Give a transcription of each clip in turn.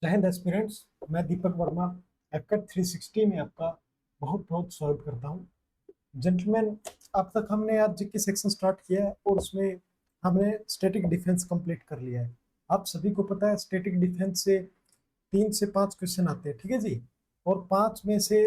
जय हिंद एस्पिरेंट्स। मैं दीपक वर्मा एफकेट 360 में आपका बहुत बहुत स्वागत करता हूं। जेंटलमैन, अब तक हमने आज जीके सेक्शन स्टार्ट किया है और उसमें हमने स्टैटिक डिफेंस कंप्लीट कर लिया है। आप सभी को पता है स्टैटिक डिफेंस से 3 से 5 क्वेश्चन आते हैं, ठीक है जी। और 5 में से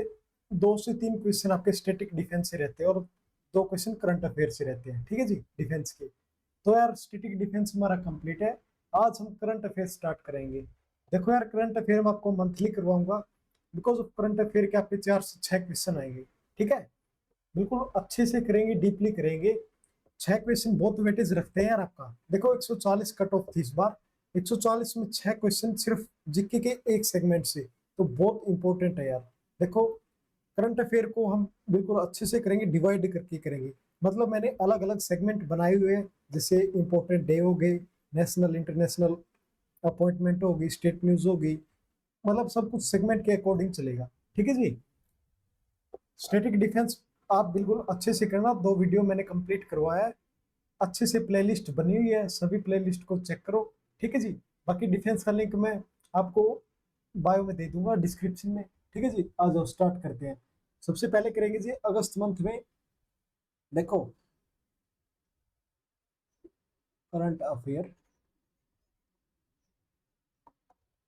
2 से 3 क्वेश्चन आपके स्टैटिक डिफेंस से रहते हैं और 2 क्वेश्चन करंट अफेयर से रहते हैं, ठीक है जी, डिफेंस के। तो यार स्टैटिक डिफेंस हमारा कंप्लीट है। आज हम करंट अफेयर स्टार्ट करेंगे। देखो यार, करंट अफेयर में आपको मंथली करवाऊंगा। बिकॉज ऑफ करंट अफेयर के आपके 4 से 6 क्वेश्चन आएंगे, ठीक है। बिल्कुल अच्छे से करेंगे, डीपली करेंगे। 6 क्वेश्चन बहुत वेटेज रखते हैं यार आपका। देखो 140 कट ऑफ थी इस बार। 140 में 6 क्वेश्चन सिर्फ जीके के एक सेगमेंट से, तो बहुत इंपॉर्टेंट है यार। देखो करंट अफेयर को हम बिल्कुल अच्छे से करेंगे, डिवाइड करके करेंगे। मतलब मैंने अलग अलग सेगमेंट बनाए हुए हैं, जैसे इंपॉर्टेंट डे हो गए, नेशनल इंटरनेशनल अपॉइंटमेंट होगी, स्टेट न्यूज होगी। मतलब सब कुछ सेगमेंट के अकॉर्डिंग चलेगा, ठीक है जी। स्टैटिक डिफेंस आप बिल्कुल अच्छे से करना। 2 वीडियो मैंने कंप्लीट करवाया है, अच्छे से प्लेलिस्ट बनी हुई है, सभी प्लेलिस्ट को चेक करो, ठीक है जी। बाकी डिफेंस का लिंक मैं आपको बायो में दे दूंगा, डिस्क्रिप्शन में, ठीक है जी। आ जाओ स्टार्ट करते हैं। सबसे पहले करेंगे जी अगस्त मंथ में। देखो करंट अफेयर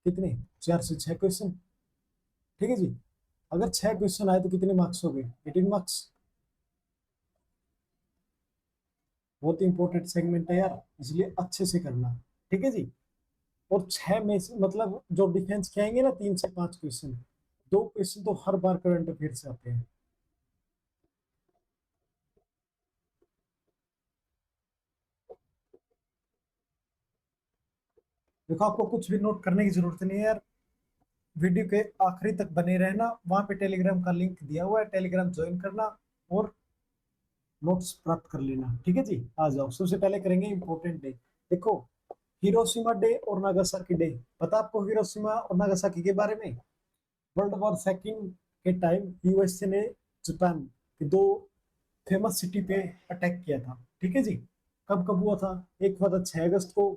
कितने, 4 से 6 क्वेश्चन, ठीक है जी। अगर 6 क्वेश्चन आए तो कितने मार्क्स हो गए, 18 मार्क्स। बहुत इंपॉर्टेंट सेगमेंट है यार, इसलिए अच्छे से करना, ठीक है जी। और 6 में से मतलब जो डिफेंस के आएंगे ना, 3 से 5 क्वेश्चन, 2 क्वेश्चन तो हर बार करंट अफेयर से आते हैं। देखो आपको कुछ भी नोट करने की जरूरत नहीं है यार। वीडियो के आखिरी तक बने रहना, वहां पे टेलीग्राम का लिंक दिया हुआ है, टेलीग्राम ज्वाइन करना और नोट्स प्राप्त कर लेना, ठीक है जी। आ जाओ, सबसे पहले करेंगे इंपॉर्टेंट डे। देखो हिरोशिमा डे और नागासाकी डे। पता आपको हिरोशिमा और नागासाकी के बारे में? वर्ल्ड वॉर 2 के टाइम यूएसए ने जापान के 2 फेमस सिटी पे अटैक किया था, ठीक है जी। कब कब हुआ था? एक हुआ था 6 अगस्त को,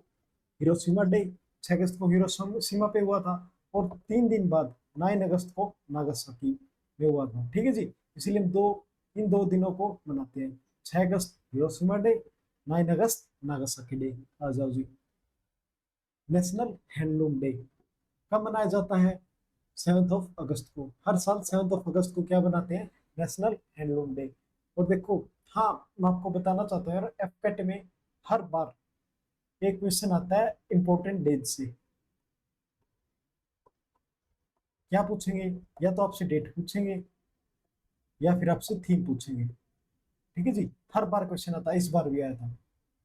हिरोशिमा डे। 6 अगस्त को हिरोशिमा पे हुआ था। और 3 दिन बाद 9 अगस्त को नागासाकी में हुआ था, ठीक है जी। इसीलिए हम इन 2 दिनों को मनाते हैं। 6 अगस्त हिरोशिमा डे, 9 अगस्त नागासाकी डे। आ जाओ जी। नेशनल हैंडलूम डे कब मनाया जाता है? 7 ऑफ अगस्त को। हर साल 7 ऑफ अगस्त को क्या बनाते हैं? National handloom day. और देखो, हाँ, मैं आपको बताना चाहता हूँ यार, एफकेट में हर बार एक क्वेश्चन आता है इंपॉर्टेंट डेट से। क्या पूछेंगे? या तो आपसे डेट पूछेंगे या फिर आपसे थीम पूछेंगे, ठीक है जी। हर बार क्वेश्चन आता है, इस बार भी आया था।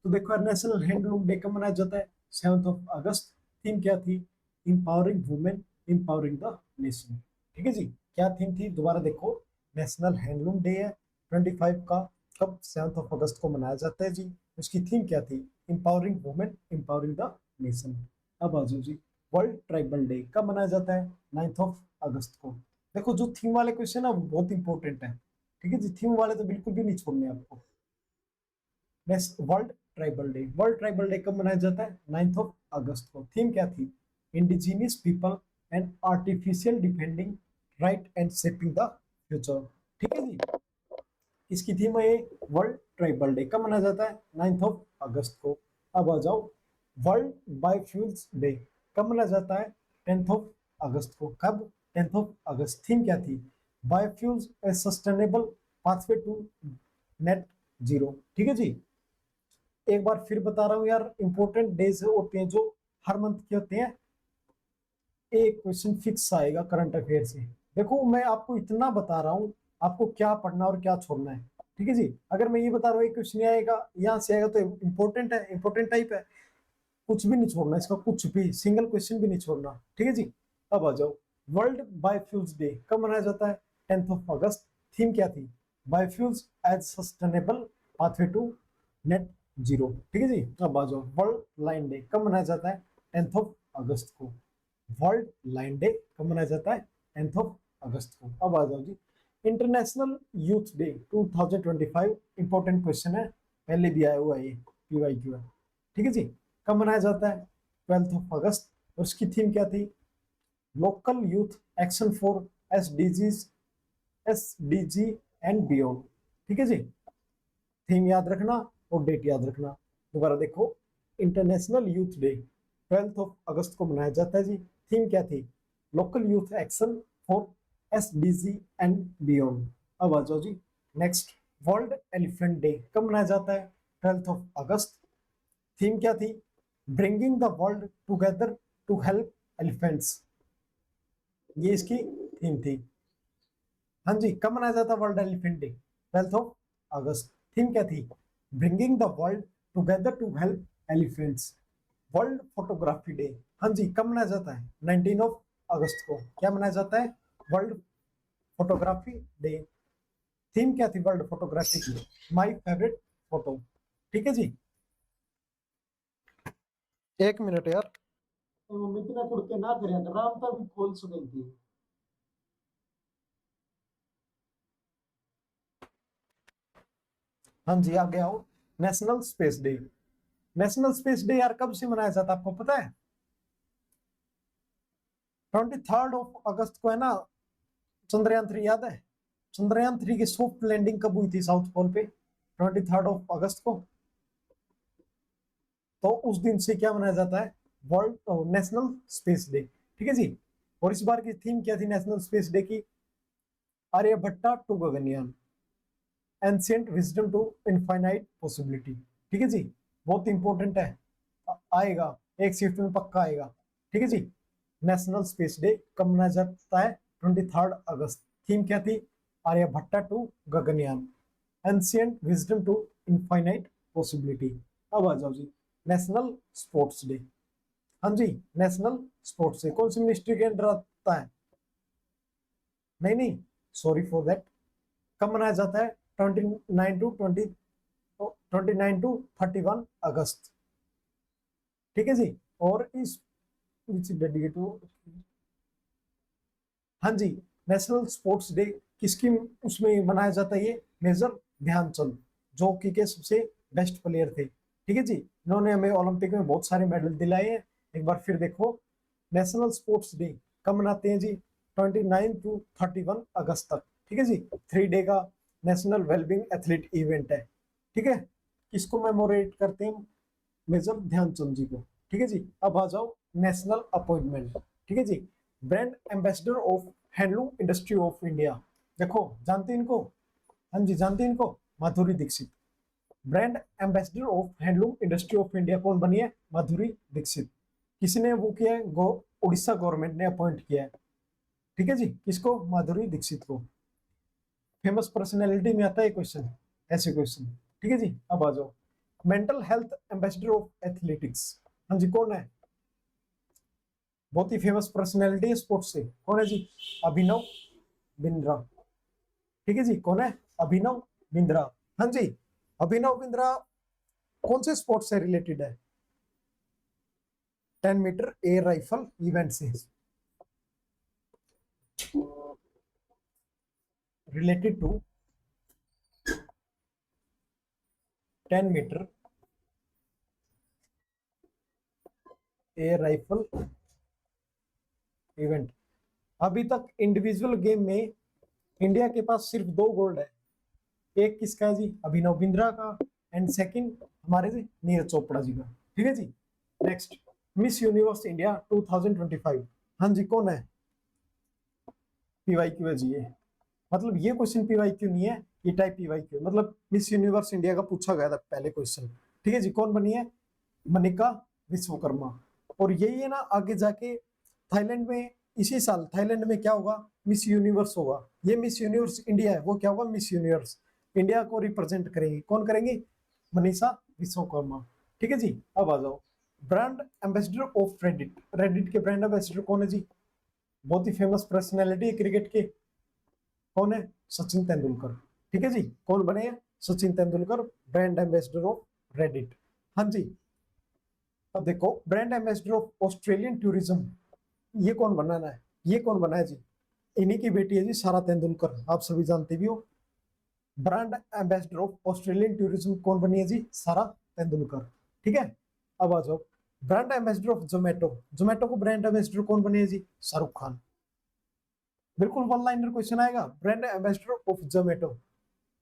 तो देखो यार, नेशनल हैंडलूम डे कब मनाया जाता है? 7 ऑफ अगस्त। थीम क्या थी? Empowering women, empowering the nation, ठीक है जी। क्या थीम थी? दोबारा देखो, नेशनल हैंडलूम डे है 25 का। कब? 7 ऑफ अगस्त को मनाया जाता है जी। उसकी थीम क्या थी? Empowering women, empowering the nation. अब आ जाओ जी, वर्ल्ड ट्राइबल डे कब मनाया जाता है? 9 ऑफ अगस्त को। देखो जो थीम वाले क्वेश्चन है वो बहुत इंपॉर्टेंट है, ठीक है जी। थीम वाले तो बिल्कुल भी नहीं छोड़ने आपको। Next, world tribal day. World tribal day कब मनाया जाता है? 9 ऑफ अगस्त को। थीम क्या थी? Indigenous people and artificial defending right and shaping the future, ठीक है जी। इसकी थीम है वर्ल्ड ट्राइबल डे। कब मनाया जाता है? 9 ऑफ अगस्त को। अब आ जाओ, वर्ल्ड बायोफ्यूल्स डे कब मनाया जाता है? 10 ऑफ अगस्त को। कब? 10 ऑफ अगस्त। थीम क्या थी? Biofuels a sustainable pathway to net zero, ठीक है जी। एक बार फिर बता रहा हूँ यार, इंपॉर्टेंट डेज होते हैं जो हर मंथ के होते हैं। एक क्वेश्चन फिक्स आएगा करंट अफेयर से। देखो मैं आपको इतना बता रहा हूँ, आपको क्या पढ़ना और क्या छोड़ना है, ठीक है जी। अगर मैं ये बता रहा हूँ एक क्वेश्चन आएगा यहाँ से आएगा तो इंपॉर्टेंट है, इंपॉर्टेंट टाइप है। कुछ भी नहीं छोड़ना इसका, कुछ भी सिंगल क्वेश्चन भी नहीं छोड़ना, ठीक है जी। अब आ जाओ, वर्ल्ड बायोफ्यूल्स डे कब मनाया जाता है? 10 ऑफ अगस्त। थीम क्या थी? Biofuels as sustainable pathway to net zero, ठीक है जी। अब आ जाओ, वर्ल्ड लाइन डे कब मनाया जाता है? 10 ऑफ अगस्त को। वर्ल्ड लाइन डे कब मनाया जाता है? 10 ऑफ अगस्त को। अब आ जाओ जी, international youth day 2025। Important question है, पहले भी आया हुआ है, ये PYQ है, ठीक है जी। कब मनाया जाता है? 12 ऑफ अगस्त। और उसकी थीम क्या थी? Local youth action for SDG and beyond. ठीक है जी, थीम याद रखना और डेट याद रखना। दोबारा देखो, इंटरनेशनल यूथ डे 12 अगस्त को मनाया जाता है जी। थीम क्या थी? Local youth action for SDG and beyond. अब आ जाओ जी नेक्स्ट, वर्ल्ड एलिफेंट डे कब मनाया जाता है? 12 अगस्त। थीम क्या थी? Bringing the world together to help elephants, ये इसकी थीम थी। हाँ जी, कब मनाया जाता है वर्ल्ड एलिफेंट डे? 12 अगस्त। थीम क्या थी? Bringing the world together to help elephants. World photography day, हाँ जी, कब मनाया जाता है? 19 अगस्त को। क्या मनाया जाता है? World photography day. थीम क्या थी वर्ल्ड फोटोग्राफी की? My favourite photo. ठीक है जी, एक मिनट यार, इतना कुड़ के ना करें, राम तक भी खोल सुनी थी। हाँ जी, आगे आओ। National space day. National space day यार कब से मनाया जाता है आपको पता है? 23 अगस्त को है ना, चंद्रयान 3 याद है? चंद्रयान 3 की सॉफ्ट लैंडिंग कब हुई थी साउथ पोल पे? 23 अगस्त को। तो उस दिन से क्या मनाया जाता है? World national space day. ठीक है जी, और इस बार की थीम क्या थी नेशनल स्पेस डे की? Aryabhata to Gaganyaan, ancient wisdom to infinite possibility. ठीक है जी, बहुत इंपॉर्टेंट है, आएगा एक शिफ्ट में पक्का आएगा। ठीक है जी, नेशनल स्पेस डे कब मनाया जाता है? 23 अगस्त। थीम क्या थी? Aryabhata to Gaganyaan, ancient wisdom to infinite possibility. अब आ जाओ जी नेशनल स्पोर्ट्स डे। हाँ जी, नेशनल स्पोर्ट्स डे कौन सी मिनिस्ट्री के अंडर आता है? नहीं नहीं, सॉरी फॉर दैट। कब मनाया जाता है? 29 टू 31 अगस्त। ठीक है जी, और इस डेडिकेट टू, हाँ जी, नेशनल स्पोर्ट्स डे किसकी उसमें मनाया जाता है? ये मेजर ध्यानचंद, जो हॉकी के सबसे बेस्ट प्लेयर थे। ठीक है जी, इन्होंने हमें ओलंपिक में बहुत सारे मेडल दिलाए हैं। एक बार फिर देखो, नेशनल स्पोर्ट्स डे कब मनाते हैं जी? 29 टू 31 अगस्त तक। ठीक है जी, 3 डे का नेशनल वेलबिंग एथलीट इवेंट है। ठीक है, किसको मेमोरेट करते हैं? मेजर ध्यानचंद जी को। ठीक है जी, अब आ जाओ नेशनल अपॉइंटमेंट। ठीक है जी, brand ambassador of handloom industry of India. देखो, जानते हैं इनको? हाँ जी, जानते हैं इनको? Madhuri Dixit. Brand ambassador of handloom industry of India कौन बनी है? माधुरी दीक्षित। किसने वो किया है? उड़ीसा गवर्नमेंट ने अपॉइंट किया है। ठीक है जी, किसको? माधुरी दीक्षित को। फेमस पर्सनैलिटी में आता है क्वेश्चन, ऐसे क्वेश्चन। ठीक है जी, अब आ जाओ mental health ambassador of athletics. हाँ जी, कौन है? बहुत ही फेमस पर्सनैलिटी है स्पोर्ट्स से, कौन है जी? अभिनव बिंद्रा। ठीक है जी, कौन है? अभिनव बिंद्रा। हाँ जी, अभिनव बिंद्रा कौन से स्पोर्ट्स से रिलेटेड है? 10 मीटर एयर राइफल इवेंट से related to 10 metre air rifle event. अभी तक इंडिविजुअल गेम में इंडिया के पास सिर्फ 2 गोल्ड है। एक किसका है जी? अभिनव बिंद्रा का, एंड सेकंड हमारे जी नीरज चोपड़ा जी का। ठीक है जी, नेक्स्ट, मिस यूनिवर्स इंडिया 2025। हाँ जी, कौन है? पीवाईक्यू है जी ये, मतलब ये क्वेश्चन पीवाईक्यू नहीं है, ये टाइप पीवाईक्यू, मतलब मिस यूनिवर्स इंडिया का पूछा गया था पहले क्वेश्चन। ठीक है जी, कौन बनी है? मनिका विश्वकर्मा। और यही है ना, आगे जाके थाईलैंड में, इसी साल थाईलैंड में क्या होगा? मिस यूनिवर्स होगा। ये मिस यूनिवर्स इंडिया है, वो क्या होगा? मिस यूनिवर्स इंडिया को रिप्रेजेंट करेंगे। कौन करेंगे? मनीषा विश्वकर्मा। ठीक है जी, अब आ जाओ brand ambassador of Reddit. Reddit के ब्रांड एम्बेसडर कौन है जी? बहुत ही फेमस पर्सनैलिटी क्रिकेट के, कौन है? सचिन तेंदुलकर। ठीक है जी, कौन बने हैं? Sachin Tendulkar brand ambassador of Reddit. हाँ जी, अब देखो brand ambassador of Australian tourism, ये कौन बनाना है? ये कौन बना है जी? इन्हीं की बेटी है जी सारा तेंदुलकर, आप सभी जानते भी हो। Brand ambassador of Australian tourism कौन बनी है जी? सारा तेंदुलकर। ठीक है, अब आ जाओ brand ambassador of Zomato, Zomato को ब्रांड एम्बेसडर कौन बने जी? शाहरुख खान। बिल्कुल वन लाइनर क्वेश्चन आएगा, ब्रांड एम्बेसडर ऑफ जोमेटो।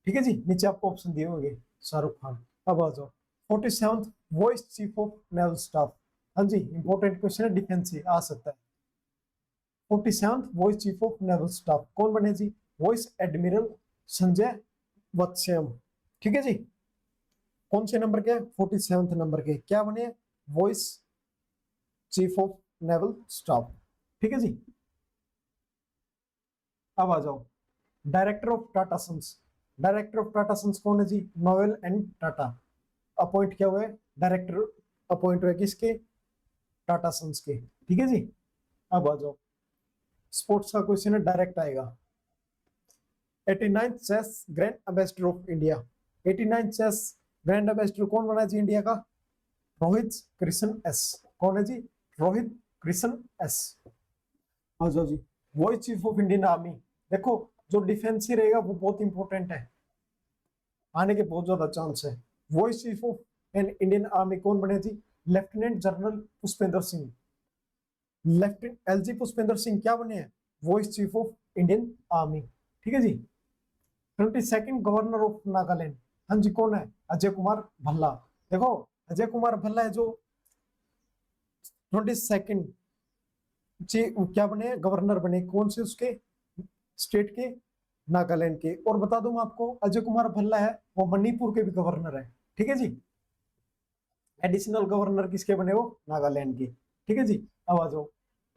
ठीक है जी, नीचे आपको ऑप्शन दिए होंगे, शाहरुख खान। अब आ जाओ 47th vice chief of naval staff. हाँ जी, इंपॉर्टेंट क्वेश्चन है, डिफेंस से आ सकता है। 47th vice chief of naval staff कौन बने जी? Vice admiral Sanjay Vatsayan. ठीक है जी, कौन से नंबर के? 47th नंबर के, क्या बने? Vice chief of naval staff. ठीक है जी, अब आ जाओ director of Tata sons. Director of Tata sons कौन है जी? नोएल एंड टाटा अपॉइंट किया हुआ है, डायरेक्टर अपॉइंट हुआ है किसके? टाटा सन्स के। ठीक है जी, अब आ जाओ स्पोर्ट्स का क्वेश्चन है, डायरेक्ट आएगा। 89th chess grand ambassador of India. 89th chess grand ambassador कौन बना जी इंडिया का? रोहित कृष्ण एस। कौन है जी? रोहित कृष्ण एस। आ जाओ जी vice chief of Indian army. देखो जो डिफेंस ही रहेगा वो बहुत इंपॉर्टेंट है, आने के बहुत ज्यादा चांस है। Vice chief of an Indian army कौन बने जी? Lieutenant general Pushpendra Singh. Lieutenant LG Pushpendra Singh क्या बने हैं? Vice chief of Indian army. ठीक है जी, 22nd गवर्नर ऑफ नागालैंड। हाँ जी, कौन है? अजय कुमार भल्ला। देखो अजय कुमार भल्ला है जो 22nd क्या बने? गवर्नर बने, कौन से उसके? स्टेट के? नागालैंड के। और बता दूं मैं आपको, अजय कुमार भल्ला है वो मणिपुर के भी गवर्नर है। ठीक है जी, एडिशनल गवर्नर किसके बने? वो नागालैंड के। ठीक है जी, अब आ जाओ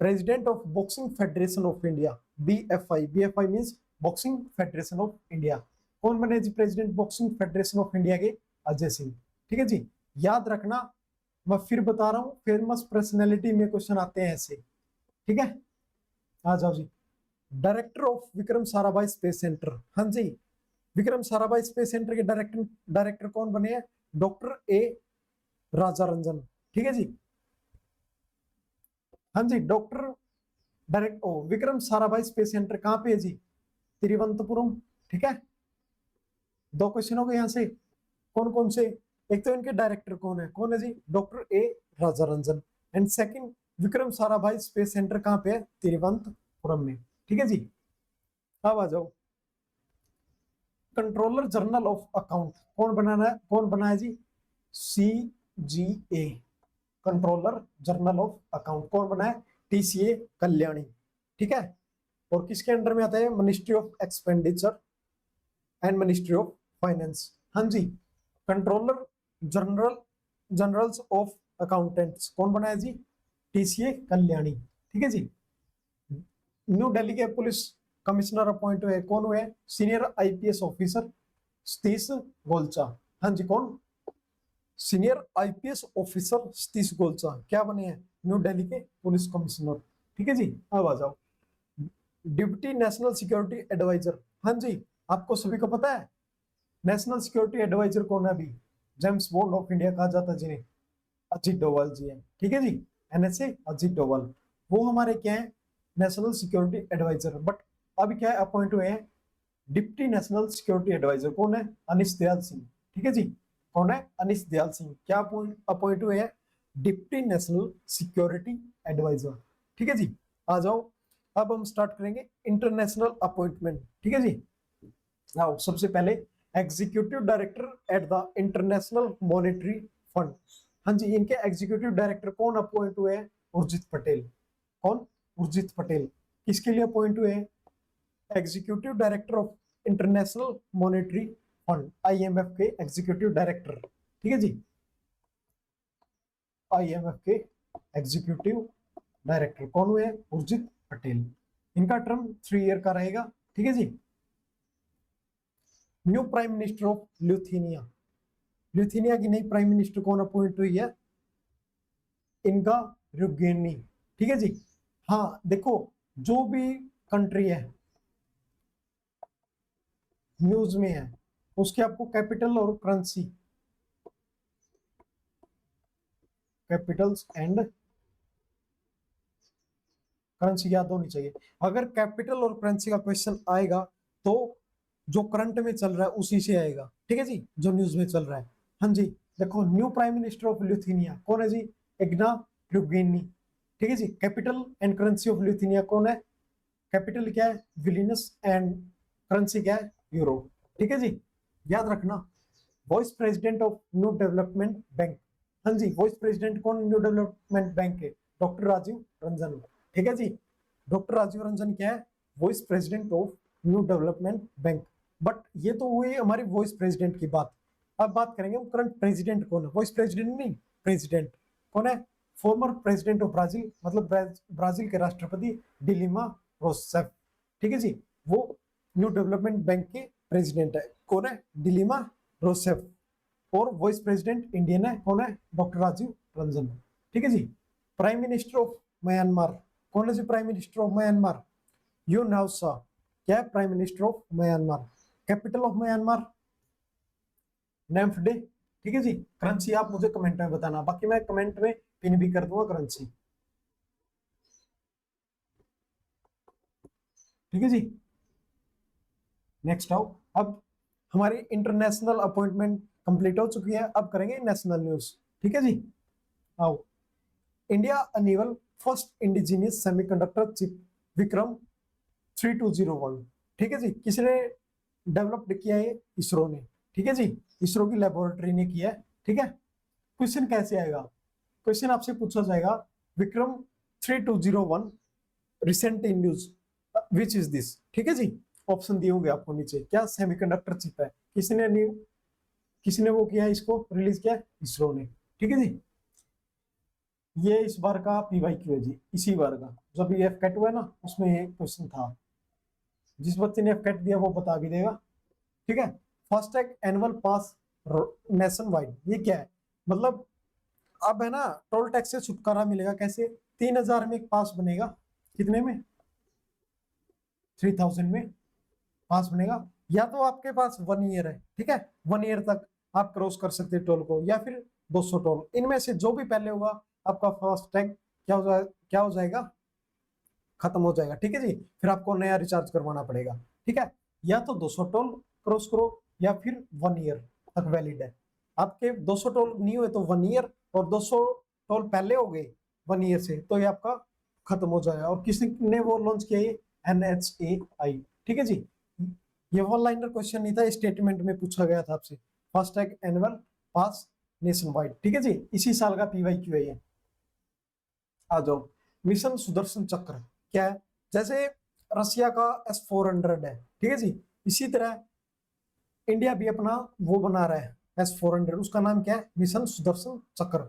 president of boxing federation of India, BFI. BFI means boxing federation of India. कौन बने जी president boxing federation of India के? अजय सिंह। ठीक है जी, याद रखना, मैं फिर बता रहा हूं, फेमस पर्सनैलिटी में क्वेश्चन आते हैं ऐसे। ठीक है, आ जाओ जी director of Vikram Sarabhai space centre. हाँ जी, विक्रम साराभाई स्पेस सेंटर के डायरेक्टर डायरेक्टर कौन बने हैं? Doctor A Raja Ranjan. ठीक है जी, हाँ जी doctor direct O Vikram Sarabhai space centre कहाँ पे है जी? तिरुवनंतपुरम। ठीक है, दो क्वेश्चन हो गए यहाँ से। कौन कौन से? एक तो इनके डायरेक्टर कौन है जी? Doctor A Raja Ranjan. And second, Vikram Sarabhai space centre कहाँ पे है? तिरुवनंतपुरम में। ठीक है जी, अब आ जाओ कंट्रोलर जनरल ऑफ अकाउंट कौन बनाया जी? सी जी ए। कंट्रोलर जनरल ऑफ अकाउंट कौन बनाया? टीसीए कल्याणी। ठीक है, और किसके अंडर में आता है? Ministry of expenditure and ministry of finance. हाँ जी, कंट्रोलर जनरल्स ऑफ अकाउंटेंट्स कौन बनाया जी? टीसीए कल्याणी। ठीक है जी, न्यू दिल्ली के पुलिस कमिश्नर अपॉइंट हुए, कौन हुए? Senior IPS officer Satish Golcha. हाँ जी, कौन? Senior IPS officer Satish Golcha क्या बने हैं? न्यू दिल्ली के पुलिस कमिश्नर। ठीक है जी, अब आ जाओ डिप्टी नेशनल सिक्योरिटी एडवाइजर। हाँ जी, आपको सभी को पता है नेशनल सिक्योरिटी एडवाइजर कौन है? अभी जेम्स बॉन्ड ऑफ इंडिया कहा जाता है जिन्हें, अजीत डोवाल जी है। ठीक है जी, एनएसए अजीत डोवाल, वो हमारे क्या है? National security adviser. बट अभी क्या है? अपॉइंट हुए हैं डिप्टी नेशनल सिक्योरिटी एडवाइजर, कौन है? अनिश दयाल सिंह। ठीक है जी, कौन है? अनिश दयाल सिंह क्या अपॉइंट हुए हैं? Deputy national security advisor. ठीक है जी, आ जाओ अब हम स्टार्ट करेंगे इंटरनेशनल अपॉइंटमेंट। ठीक है जी, आओ सबसे पहले executive director at the international monetary fund. हाँ जी, इनके एग्जीक्यूटिव डायरेक्टर कौन अपॉइंट हुए हैं? उर्जित पटेल। कौन? उर्जित पटेल। किसके लिए अपॉइंट हुए हैं? Executive director of international monetary fund, IMF के एग्जीक्यूटिव डायरेक्टर। ठीक है जी, आईएमएफ के एग्जीक्यूटिव डायरेक्टर कौन हुए? उर्जित पटेल। इनका टर्म 3 ईयर का रहेगा। ठीक है जी, न्यू प्राइम मिनिस्टर ऑफ ल्यूथीनिया। ल्यूथीनिया की नई प्राइम मिनिस्टर कौन अपॉइंट हुई है? इनका रुगेनी। ठीक है जी, हाँ देखो जो भी कंट्री है न्यूज में है उसके आपको कैपिटल और करेंसी, कैपिटल्स एंड करेंसी याद होनी चाहिए। अगर कैपिटल और करेंसी का क्वेश्चन आएगा तो जो करंट में चल रहा है उसी से आएगा। ठीक है जी, जो न्यूज में चल रहा है। हाँ जी, देखो new prime minister of Lithuania कौन है जी? इग्ना रुगिनी, ठीक है जी। Capital and currency of Lithuania कौन है? कैपिटल क्या है? विलिनस, एंड करेंसी क्या है? यूरो, ठीक है जी। याद रखना, vice president of new development bank, हाँ जी, वाइस प्रेसिडेंट कौन न्यू डेवलपमेंट बैंक के? डॉक्टर राजीव रंजन, ठीक है जी। डॉक्टर राजीव रंजन क्या है? Vice president of new development bank. But ये तो हुई हमारी वाइस प्रेसिडेंट की बात। अब बात करेंगे करंट प्रेसिडेंट कौन है? वाइस प्रेसिडेंट नहीं, प्रेसिडेंट कौन है? फॉर्मर प्रेसिडेंट ऑफ ब्राजील, मतलब ब्राजील के राष्ट्रपति डिलिमा रोसेफ, ठीक है जी। वो न्यू डेवलपमेंट बैंक के प्रेसिडेंट है, कौन है? डिलिमा रोसेफ। और वाइस प्रेसिडेंट इंडियन है, कौन है? डॉक्टर राजीव रंजन, ठीक है जी। प्राइम मिनिस्टर ऑफ म्यांमार कौन है जी? Prime minister of Myanmar U Nyo Saw, क्या है? Prime minister of Myanmar. Capital of Myanmar Naypyidaw, ठीक है जी। करेंसी आप मुझे कमेंट में बताना, बाकी मैं कमेंट में पिन भी कर दूंगा करेंसी, ठीक है जी। नेक्स्ट आओ, अब हमारी इंटरनेशनल अपॉइंटमेंट कंप्लीट हो चुकी है, अब करेंगे नेशनल न्यूज, ठीक है जी। आओ, India unveils first indigenous semiconductor chip Vikram 3201, ठीक है जी। किसने डेवलप्ड किया है? इसरो ने, ठीक है जी। इसरो की लेबोरेटरी ने किया है, ठीक है। क्वेश्चन कैसे आएगा? क्वेश्चन आपसे पूछा जाएगा, Vikram 3201 recent in news which is this, ठीक है जी। ऑप्शन दिए होंगे आपको नीचे, क्या सेमीकंडक्टर चिप है, किसने वो किया है, इसको रिलीज किया है? इसरो ने, ठीक है जी। ये इस बार का पीवाईक्यू है जी, इसी बार का, जब ये एफ कैट हुआ है ना, उसमें ये क्वेश्चन था। जिस बच्चे ने एफ कैट दिया वो बता भी देगा, ठीक है। फास्टैग एनुअल पास नेशन वाइड, ये क्या है? मतलब अब है ना, टोल टैक्स से छुटकारा मिलेगा कैसे? 3000 में एक पास बनेगा, कितने में? 3000 में पास बनेगा। या तो आपके पास 1 ईयर है, ठीक है, 1 ईयर तक आप क्रॉस कर सकते हैं टोल को, या फिर 200 टोल, इनमें से जो भी पहले होगा आपका फास्ट टैग क्या हो जाएगा? खत्म हो जाएगा, ठीक है जी। फिर आपको नया रिचार्ज करवाना पड़ेगा, ठीक है। या तो 200 टोल क्रॉस करो, या फिर 1 ईयर तक वैलिड है। आपके 200 टोल नहीं हुए तो 1 ईयर, और 200 टोल पहले हो गए 1 ईयर से तो ये आपका खत्म हो जाएगा। और किसने वो लॉन्च किया? ये NHAI, ठीक है जी। ये वन लाइनर क्वेश्चन नहीं था, स्टेटमेंट में पूछा गया था आपसे। फास्टैग एनुअल पास नेशन वाइड, ठीक है जी, इसी साल का पीवाईक्यू है ये। आ जाओ, मिशन सुदर्शन चक्र क्या है? जैसे रसिया का S-400 है, ठीक है जी, इसी तरह इंडिया भी अपना वो बना रहा है S-400, उसका नाम क्या है? मिशन सुदर्शन चक्र,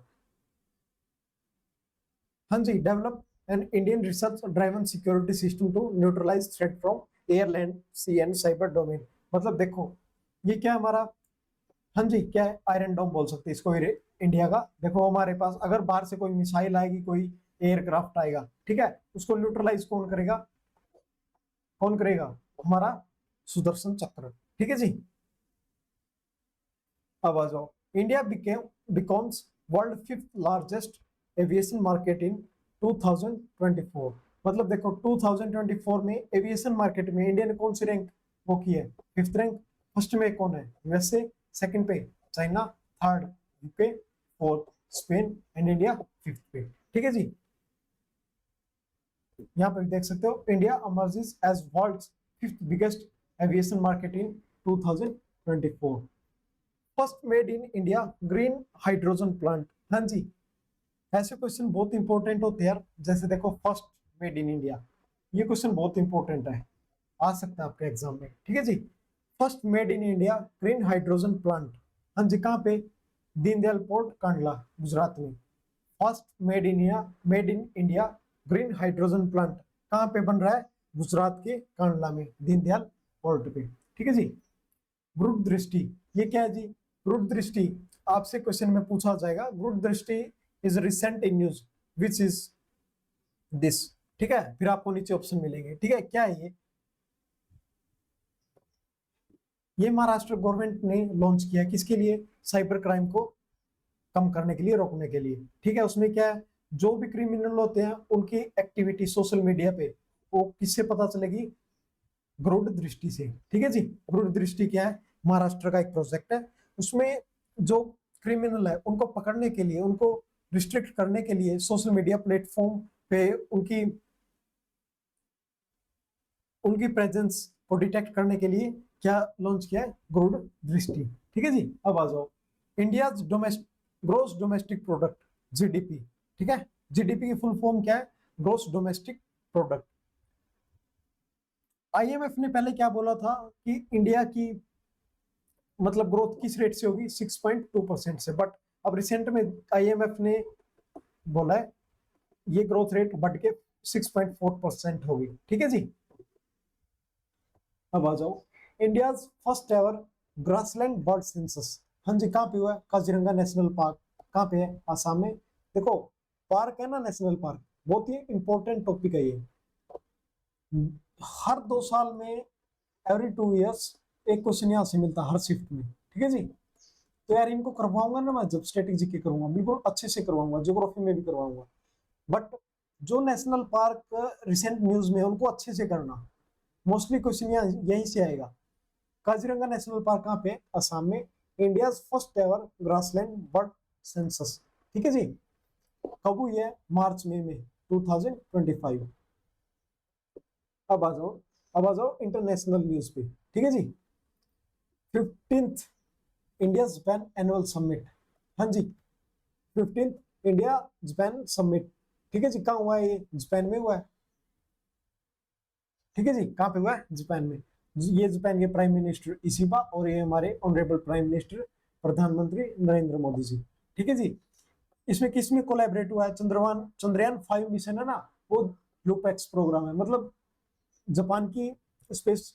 हाँ जी। Develop an Indian research driven security system to neutralise threat from air, land, sea and cyber domain. मतलब देखो, ये क्या हमारा, हाँ जी, क्या है? आयरन डोम बोल सकते हैं इसको इंडिया का। देखो हमारे पास अगर बाहर से कोई मिसाइल आएगी, कोई एयरक्राफ्ट आएगा, ठीक है, उसको न्यूट्रलाइज कौन करेगा? कौन करेगा? हमारा सुदर्शन चक्र, ठीक है जी। अब आ जाओ, India becomes world fifth largest aviation market in 2024। मतलब देखो 2024 में एविएशन मार्केट में इंडिया ने कौन सी रैंक वो की है? Fifth rank. फर्स्ट में कौन है? यूएसए, सेकंड पे China, third UK, fourth Spain, and India fifth पे, ठीक है जी। यहाँ पे देख सकते हो, India emerges as world's fifth biggest aviation market in 2024। First made in India green hydrogen plant, हाँ जी। ऐसे क्वेश्चन बहुत इंपॉर्टेंट होते हैं यार, जैसे देखो फर्स्ट मेड इन इंडिया, ये क्वेश्चन बहुत इंपॉर्टेंट है, आ सकता है आपके एग्जाम में, ठीक है जी। First made in India green hydrogen plant, हाँ जी, कहाँ पे? दीनदयाल पोर्ट कांडला, गुजरात में। First made in India green hydrogen plant कहाँ पे बन रहा है? गुजरात के कांडला में, दीनदयाल पोर्ट पे, ठीक है जी। गुरुड दृष्टि, ये क्या है जी? गुरुड दृष्टि आपसे क्वेश्चन में पूछा जाएगा। गुरुड दृष्टि is recent in news which is this, ठीक है। फिर आपको नीचे ऑप्शन मिलेंगे, ठीक है। क्या है ये महाराष्ट्र गवर्नमेंट ने लॉन्च किया, किसके लिए? साइबर क्राइम को कम करने के लिए, रोकने के लिए, ठीक है। उसमें क्या है, जो भी क्रिमिनल होते हैं उनकी एक्टिविटी सोशल मीडिया पे वो किससे पता चलेगी? गरुड़ दृष्टि से, ठीक है जी। गरुड़ दृष्टि क्या है? महाराष्ट्र का एक प्रोजेक्ट है, उसमें जो क्रिमिनल है उनको पकड़ने के लिए, उनको रिस्ट्रिक्ट करने के लिए सोशल मीडिया प्लेटफॉर्म पे उनकी उनकी प्रेजेंस को डिटेक्ट करने के लिए क्या लॉन्च किया है, गरुड़ दृष्टि। ठीक है जी। अब आ जाओ India gross domestic product, GDP. ठीक है, जीडीपी की फुल फॉर्म क्या है, ग्रोस डोमेस्टिक प्रोडक्ट। आईएमएफ ने पहले क्या बोला था कि इंडिया की मतलब ग्रोथ किस रेट से होगी, 6.2% से, बट अब रिसेंट में आईएमएफ ने बोला है ये ग्रोथ रेट बढ़ के 6.4% होगी। ठीक है जी। अब आ जाओ India first ever grassland bird census. हाँ जी, कहाँ पे हुआ है, काजीरंगा नेशनल पार्क। कहाँ पे है, आसाम में। देखो पार्क है ना, नेशनल पार्क, बहुत ही इंपॉर्टेंट टॉपिक है ये। हर 2 साल में, एवरी 2 इयर्स एक क्वेश्चन यहाँ से मिलता है हर शिफ्ट में। ठीक है जी। तो यार इनको करवाऊंगा ना मैं, जब स्ट्रेटेजी के करूंगा बिल्कुल अच्छे से करवाऊंगा, ज्योग्राफी में भी करवाऊंगा, बट जो नेशनल पार्क रिसेंट न्यूज में उनको अच्छे से करना। मोस्टली क्वेश्चन यहीं से आएगा। काजीरंगा नेशनल पार्क कहाँ पे, असम में। India first ever grassland bird census. ठीक है जी। कब हुई है, मार्च में 2025। अब आ जाओ इंटरनेशनल न्यूज पे। ठीक है जी। 15th India Japan annual summit. हाँ जी, 15th इंडिया जापान समिट। ठीक है जी। कहाँ हुआ है ये, जापान में हुआ है। ठीक है जी, कहाँ पे हुआ है, जापान में। ये जापान के प्राइम मिनिस्टर इशिबा और ये हमारे ऑनरेबल प्राइम मिनिस्टर प्रधानमंत्री नरेंद्र मोदी जी। ठीक है जी। इसमें किसमें कोलैबोरेट हुआ है, चंद्रयान 5 मिशन है ना, वो लूपैक्स प्रोग्राम है, मतलब जापान की स्पेस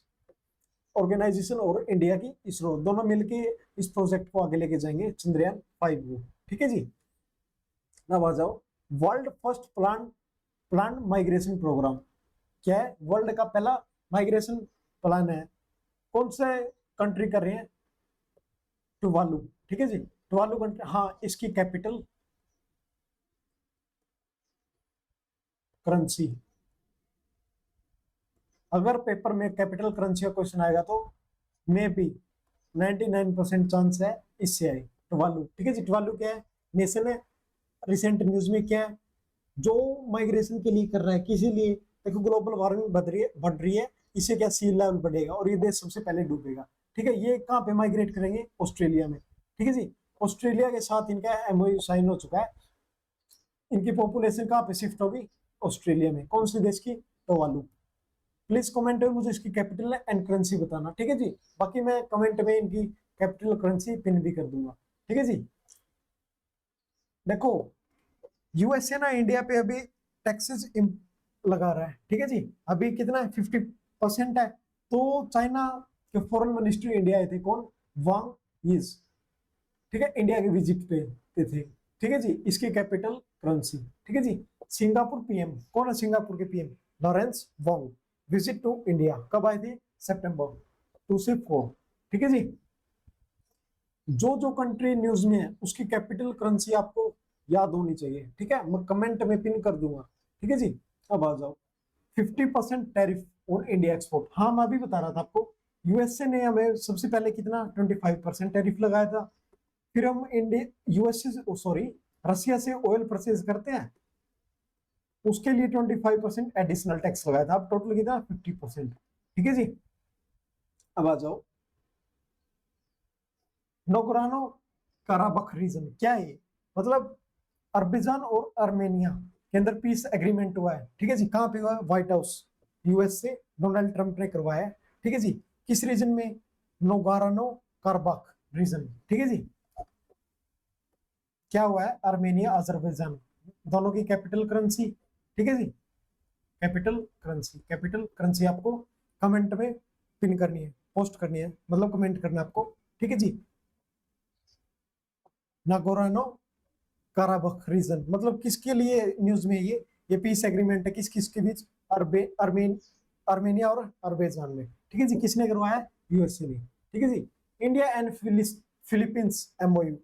ऑर्गेनाइजेशन और इंडिया की इसरो दोनों मिलके इस प्रोजेक्ट को आगे लेके जाएंगे, चंद्रयान 5 को। ठीक है जी। अब आ जाओ world first plan migration program. क्या है, वर्ल्ड का पहला माइग्रेशन प्लान है। कौन से कंट्री कर रहे हैं, टुवालू। ठीक है जी, टुवालू कंट्री। हाँ, इसकी कैपिटल करेंसी, अगर पेपर में कैपिटल करेंसी का क्वेश्चन आएगा तो मे बी 99% चांस है इससे आए, टुवालू। ठीक है जी। टुवालू क्या है, नेशन है। रिसेंट न्यूज में क्या है, जो माइग्रेशन के लिए कर रहा है, किसी लिए, देखो ग्लोबल वार्मिंग बढ़ रही है, इससे क्या सी लेवल बढ़ेगा और ये देश सबसे पहले डूबेगा। ठीक है, ये कहाँ पे माइग्रेट करेंगे, ऑस्ट्रेलिया में। ठीक है जी। ऑस्ट्रेलिया के साथ इनका एमओयू साइन हो चुका है। इनकी पॉपुलेशन कहाँ पे शिफ्ट होगी, ऑस्ट्रेलिया में। कौन से देश की, टोवालू। प्लीज कमेंट में मुझे इसकी कैपिटल एंड करेंसी बताना। ठीक है जी। बाकी मैं कमेंट में इनकी कैपिटल करेंसी पिन भी कर दूंगा। ठीक है जी। देखो यूएसए ना इंडिया पे अभी टैक्सेस लगा रहा है। ठीक है जी। अभी कितना है, 50% है। तो चाइना के फॉरेन मिनिस्ट्री इंडिया आए थे, कौन, वांग यीज। ठीक है, इंडिया के विजिट पे थे। ठीक है जी। इसकी कैपिटल करेंसी। ठीक है जी। सिंगापुर पीएम, कौन है सिंगापुर के PM, Lawrence Wong. Visit to India कब आए थे, सितंबर 2 से 4। ठीक है जी। जो जो कंट्री न्यूज में है उसकी कैपिटल करेंसी आपको याद होनी चाहिए। ठीक है, मैं कमेंट में पिन कर दूंगा। ठीक है जी। अब आ जाओ 50% टैरिफ ऑन इंडिया एक्सपोर्ट। हाँ, मैं भी बता रहा था आपको, यूएसए ने हमें सबसे पहले कितना 25% टैरिफ लगाया था। फिर हम इंडिया यूएसए से, सॉरी, रसिया से ऑयल परचेज करते हैं, उसके लिए 25% एडिशनल टैक्स लगाया था। अब टोटल कितना, 50%। ठीक है जी। अब आ जाओ नोगरानो काराबख रीजन। क्या है ये, मतलब अरबेजान और आर्मेनिया के अंदर पीस एग्रीमेंट हुआ है। ठीक है जी। कहाँ पे हुआ है, व्हाइट हाउस, यूएस से डोनाल्ड ट्रंप ने करवाया है। ठीक है जी। किस रीजन में, नोगारानो कारबाख रीजन। ठीक है जी। क्या हुआ है, आर्मेनिया अजरबैजान, दोनों की कैपिटल करेंसी। ठीक है जी। कैपिटल करेंसी आपको कमेंट में पिन करनी है, पोस्ट करनी है, मतलब कमेंट करना है आपको। ठीक है जी। नागोरानो काराबख रीजन, मतलब किसके लिए न्यूज में ये पीस एग्रीमेंट है किस किस के बीच, आर्मेनिया और अरबेजान में। ठीक है जी। किसने करवाया, यूएसए ने। ठीक है जी। इंडिया एंड फिलीपींस एमओयू,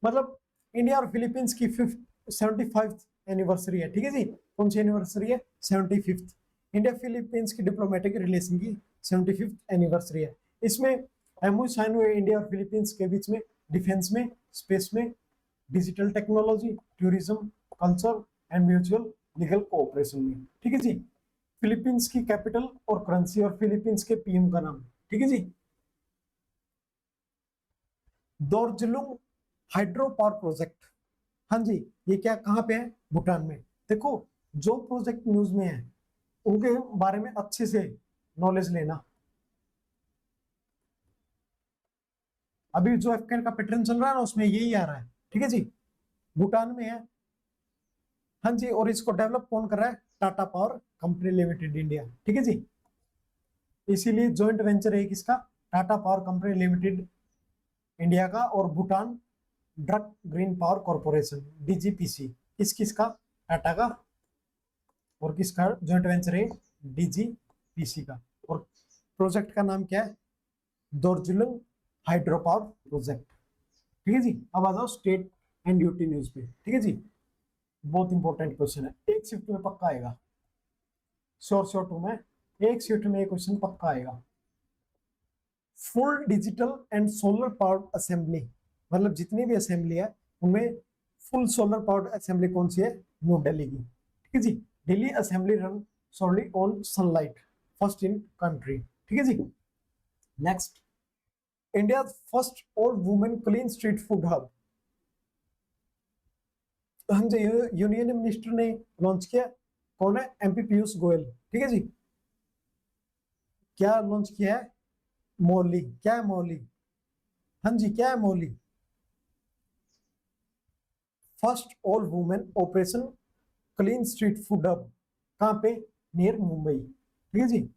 मतलब इंडिया और फिलीपींस की 75th एनिवर्सरी है। ठीक है जी। कौन सी एनिवर्सरी है, 75th। इंडिया फिलीपींस की डिप्लोमेटिक रिलेशन की 75th एनिवर्सरी है। इसमें एमओयू साइन हुए इंडिया और फिलीपींस के बीच में, डिफेंस में, स्पेस में, digital technology, tourism, culture and mutual legal cooperation में। ठीक है जी। फिलीपींस की कैपिटल और करेंसी और फिलीपींस के पीएम का नाम। ठीक है जी। दोरजिलुंग हाइड्रो पावर प्रोजेक्ट, हाँ जी, ये क्या कहाँ पे है? भूटान में। देखो, जो प्रोजेक्ट न्यूज में है उनके बारे में अच्छे से नॉलेज लेना। अभी जो एफकेन का पैटर्न चल रहा है ना, उसमें यही आ रहा है। ठीक है जी। भूटान में है, हाँ जी, और इसको डेवलप कौन कर रहा है? Tata power company limited India. ठीक है जी। इसीलिए जॉइंट वेंचर है किसका? Tata power company limited India का और Bhutan Druk green power corporation DGPC, किस किस का? टाटा का, और किसका जॉइंट वेंचर है? डीजीपीसी का। और प्रोजेक्ट का नाम क्या है? दोरजिलुंग हाइड्रो पावर प्रोजेक्ट। ठीक है जी। अब आ जाओ स्टेट एंड ड्यूटी न्यूज पे। ठीक है जी। बहुत इंपॉर्टेंट क्वेश्चन है, एक शिफ्ट में पक्का आएगा, श्योर टू में एक शिफ्ट में क्वेश्चन पक्का आएगा। Full digital and solar powered assembly, मतलब जितनी भी असेंबली है उनमें फुल सोलर पावर्ड असेंबली कौन सी है? न्यू दिल्ली की। ठीक है जी। Delhi assembly run solely on sunlight, first in country. ठीक है जी। Next, India first all women clean street food hub, हाँ जी, यूनियन मिनिस्टर ने लॉन्च किया। कौन है? एमपी पीयूष गोयल। ठीक है जी। क्या लॉन्च किया है? मौली। क्या है मौली? हाँ जी, क्या है Mauli? First all women operation clean street food hub, कहाँ पे? नियर मुंबई। ठीक है जी।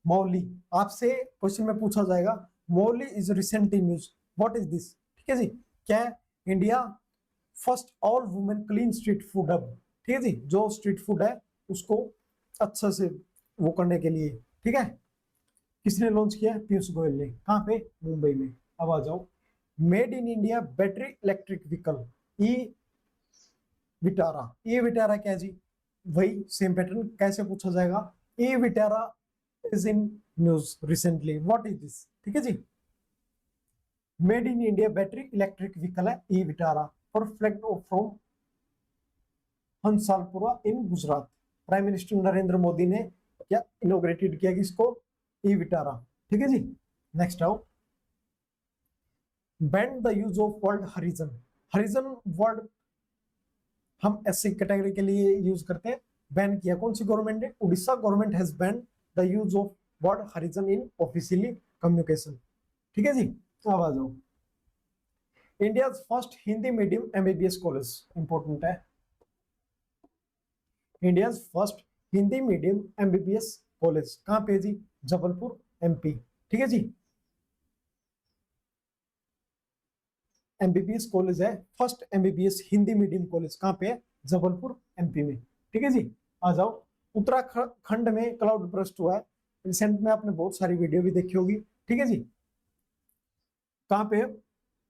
मौली, आपसे क्वेश्चन में पूछा जाएगा, Mauli is recently news, what is this? ठीक है जी। क्या है? India first all women clean street food hub. ठीक है जी, जो स्ट्रीट फूड है उसको अच्छा से वो करने के लिए। ठीक है। किसने लॉन्च किया? पीयूष गोयल ने। कहाँ पे? मुंबई में। अब आ जाओ, made in India battery electric vehicle e Vitara. E Vitara क्या जी? वही सेम पैटर्न, कैसे पूछा जाएगा? E Vitara is in news recently, what is this? ठीक है जी। Made in India battery electric vehicle है e Vitara, for flag from Hansalpura in Gujarat. Prime minister Narendra Modi ने क्या इनोग्रेटेड किया किसको? E Vitara. ठीक है जी। नेक्स्ट आओ, banned the use of word Harijan. Harijan word हम एससी कैटेगरी के लिए यूज करते हैं, बैन किया कौन सी गवर्नमेंट ने? Orissa government has banned the use of word Harijan in officially communication. ठीक है जी। अब आ जाओ, India first Hindi medium MBBS college, important है। India first Hindi medium MBBS college कहाँ पे जी? जबलपुर एमपी। ठीक है जी। एमबीबीएस कॉलेज है, first MBBS Hindi medium college कहाँ पे है? जबलपुर एमपी में। ठीक है जी। आ जाओ, उत्तराखंड में क्लाउड बर्स्ट हुआ है, रिसेंट में आपने बहुत सारी वीडियो भी देखी होगी। ठीक है जी। कहाँ पे?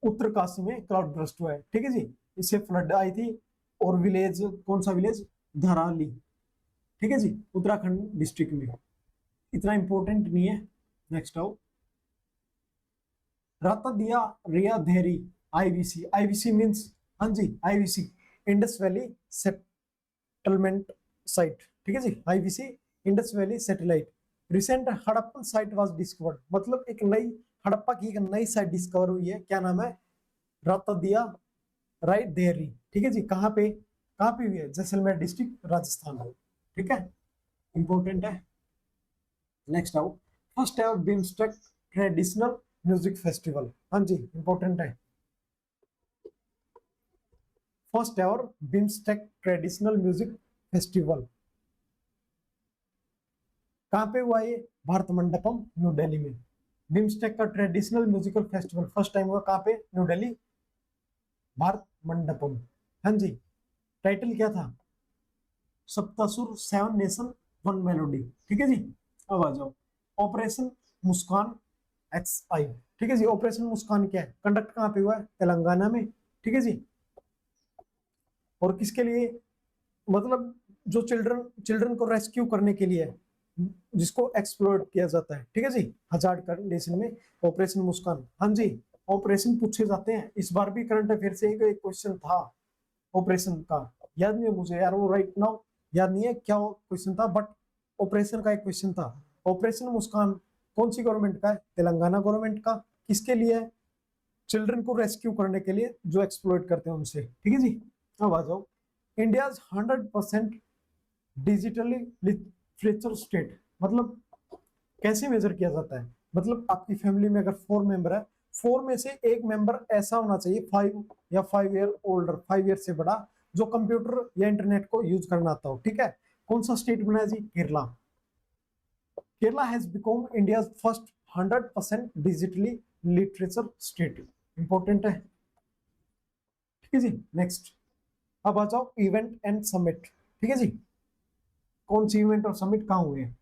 उत्तरकाशी में क्लाउड बर्स्ट हुआ है। ठीक है जी। इससे फ्लड आई थी, और विलेज कौन सा विलेज? धराली। ठीक है जी, उत्तराखंड डिस्ट्रिक्ट में। इतना इंपॉर्टेंट नहीं है। नेक्स्ट आओ, Ratadiya Ri Dheri IVC. IVC means, हाँ जी, IVC Indus valley settlement site. ठीक है जी। IVC Indus valley satellite recent Harappan site was discovered, मतलब एक नई हड़प्पा की एक नई साइट डिस्कवर हुई है। क्या नाम है? रातादिया राय देहरी। ठीक है जी। कहाँ पे? कहाँ पे हुई है? जैसलमेर डिस्ट्रिक्ट, राजस्थान। ठीक है, इंपॉर्टेंट है। नेक्स्ट आओ, first ever BIMSTEC traditional music festival. हाँ जी, इंपॉर्टेंट है। First ever BIMSTEC traditional music festival कहाँ पे हुआ? ये भारत मंडपम, न्यू दिल्ली में। बिम्स्टेक का traditional musical festival first time हुआ कहाँ पे? न्यू दिल्ली, भारत मंडपम। हाँ जी। टाइटल क्या था? सप्तासुर सेवन नेशन वन मेलोडी। ठीक है जी। अब आ जाओ, ऑपरेशन मुस्कान XI। ठीक है जी। ऑपरेशन मुस्कान क्या है? कंडक्ट कहाँ पे हुआ है? तेलंगाना में। ठीक है जी। और किसके लिए? मतलब जो चिल्ड्रन चिल्ड्रन को रेस्क्यू करने के लिए, जिसको एक्सप्लोर किया जाता है। ठीक है जी, हजार्ड कंडीशन में ऑपरेशन मुस्कान। हाँ जी। ऑपरेशन पूछे जाते हैं, इस बार भी करंट अफेयर से एक क्वेश्चन था ऑपरेशन का, याद नहीं है मुझे यार वो राइट नाउ याद नहीं है क्या क्वेश्चन था, बट ऑपरेशन का एक क्वेश्चन था। ऑपरेशन मुस्कान कौन सी गवर्नमेंट का है? तेलंगाना गवर्नमेंट का। किसके लिए है? चिल्ड्रन को रेस्क्यू करने के लिए जो एक्सप्लॉइट करते हैं उनसे। ठीक है जी, अब आ जाओ। इंडिया 100% डिजिटली लिटरेचर स्टेट, मतलब कैसे मेजर किया जाता है? मतलब आपकी फैमिली में अगर 4 मेंबर है, 4 में से एक मेंबर ऐसा होना चाहिए 5 या 5 ईयर ओल्डर, 5 ईयर से बड़ा, जो कंप्यूटर या इंटरनेट को यूज करना आता हो। ठीक है, कौन सा स्टेट बना है जी? Kerala. Kerala has become India first 100% digitally literature state. Important है। ठीक है जी, नेक्स्ट अब आ जाओ इवेंट एंड समिट। ठीक है जी, कौन सी इवेंट और समिट कहाँ हुए हैं?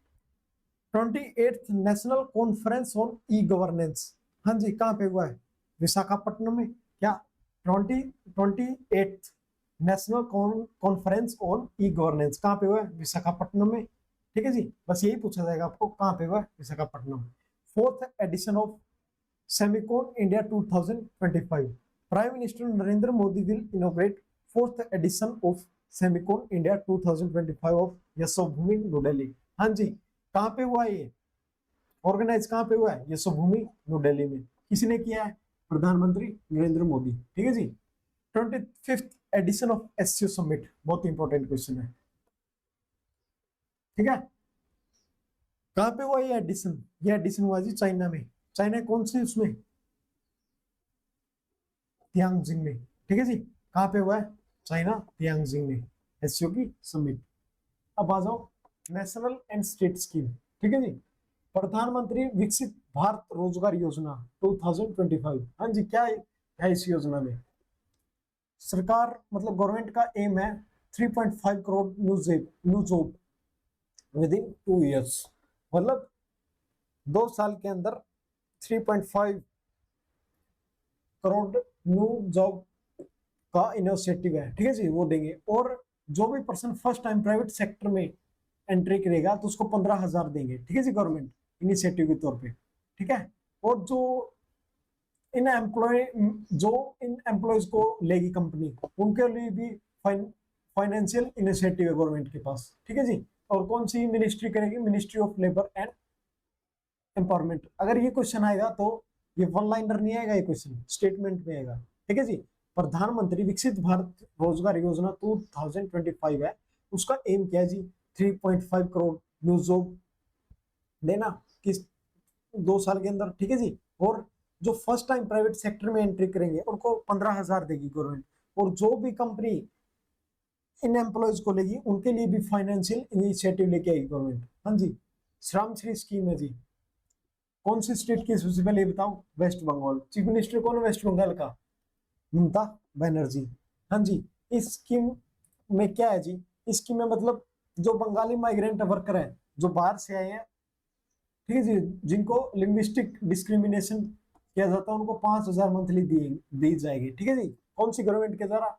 28th national conference on e governance, हाँ जी, कहाँ पे हुआ है? विशाखापट्टनम में। क्या 28th national conference on e governance कहाँ पे हुआ है? विशाखापट्टनम में। ठीक है जी, बस यही पूछा जाएगा आपको, कहाँ पे हुआ है? Visakhapatnam. 4th edition of Semicon India 2025, prime minister Narendra Modi will inaugurate 4th edition of Semicon India 2025 of Yashobhoomi New Delhi. हाँ जी, कहाँ पे हुआ ये? ऑर्गेनाइज कहाँ पे हुआ है? यशोभूमि न्यू दिल्ली में। किसने किया है? प्रधानमंत्री नरेंद्र मोदी। ठीक है जी। 25th edition of SCO summit, बहुत इंपॉर्टेंट क्वेश्चन है। ठीक है, कहाँ पे हुआ ये एडिशन? ये एडिशन हुआ जी चाइना में। चाइना कौन सी उसमें? तियांजिंग में। ठीक है जी, कहाँ पे हुआ है? चाइना तियांजिंग में, एससीओ की समिट। अब आ जाओ नेशनल एंड स्टेट स्कीम। ठीक है जी, प्रधानमंत्री विकसित भारत रोजगार योजना 2025। हाँ जी, क्या है इस योजना में? सरकार मतलब गवर्नमेंट का एम है 3.5 crore new job with in 2 years, मतलब 2 साल के अंदर 3.5 करोड़ न्यू जॉब का इनिशिएटिव है। ठीक है जी, वो देंगे। और जो भी person first time private sector में एंट्री करेगा तो उसको 15,000 देंगे। ठीक है जी, गवर्नमेंट इनिशिएटिव के तौर पे। ठीक है, और जो इन एम्प्लॉयज को लेगी कंपनी, उनके लिए भी फाइनेंशियल इनिशिएटिव है गवर्नमेंट के पास। ठीक है जी, और कौन सी मिनिस्ट्री करेगी? Ministry of labour and empowerment. अगर ये क्वेश्चन आएगा तो ये वन लाइनर नहीं आएगा, ये क्वेश्चन स्टेटमेंट में आएगा। ठीक है जी, प्रधानमंत्री विकसित भारत रोजगार योजना 2025 है, उसका एम क्या है जी? 3.5 करोड़ न्यू जॉब देना किस 2 साल के अंदर। ठीक है जी, और जो फर्स्ट टाइम प्राइवेट सेक्टर में एंट्री करेंगे उनको 15,000 देगी गवर्नमेंट, और जो भी कंपनी इन एम्प्लॉयज को लेगी उनके लिए भी फाइनेंशियल इनिशिएटिव लेके आएगी गवर्नमेंट। हाँ जी, श्रम श्री स्कीम है जी। कौन सी स्टेट की? सबसे पहले बताओ। वेस्ट बंगाल। चीफ मिनिस्टर कौन है वेस्ट बंगाल का? ममता बनर्जी। हाँ जी, इस स्कीम में क्या है जी? इस स्कीम में मतलब जो बंगाली माइग्रेंट वर्कर है जो बाहर से आए हैं, ठीक है जी, जिनको लिंग्विस्टिक डिस्क्रिमिनेशन किया जाता है, उनको 5,000 मंथली दी जाएगी। ठीक है जी, कौन सी गवर्नमेंट के द्वारा?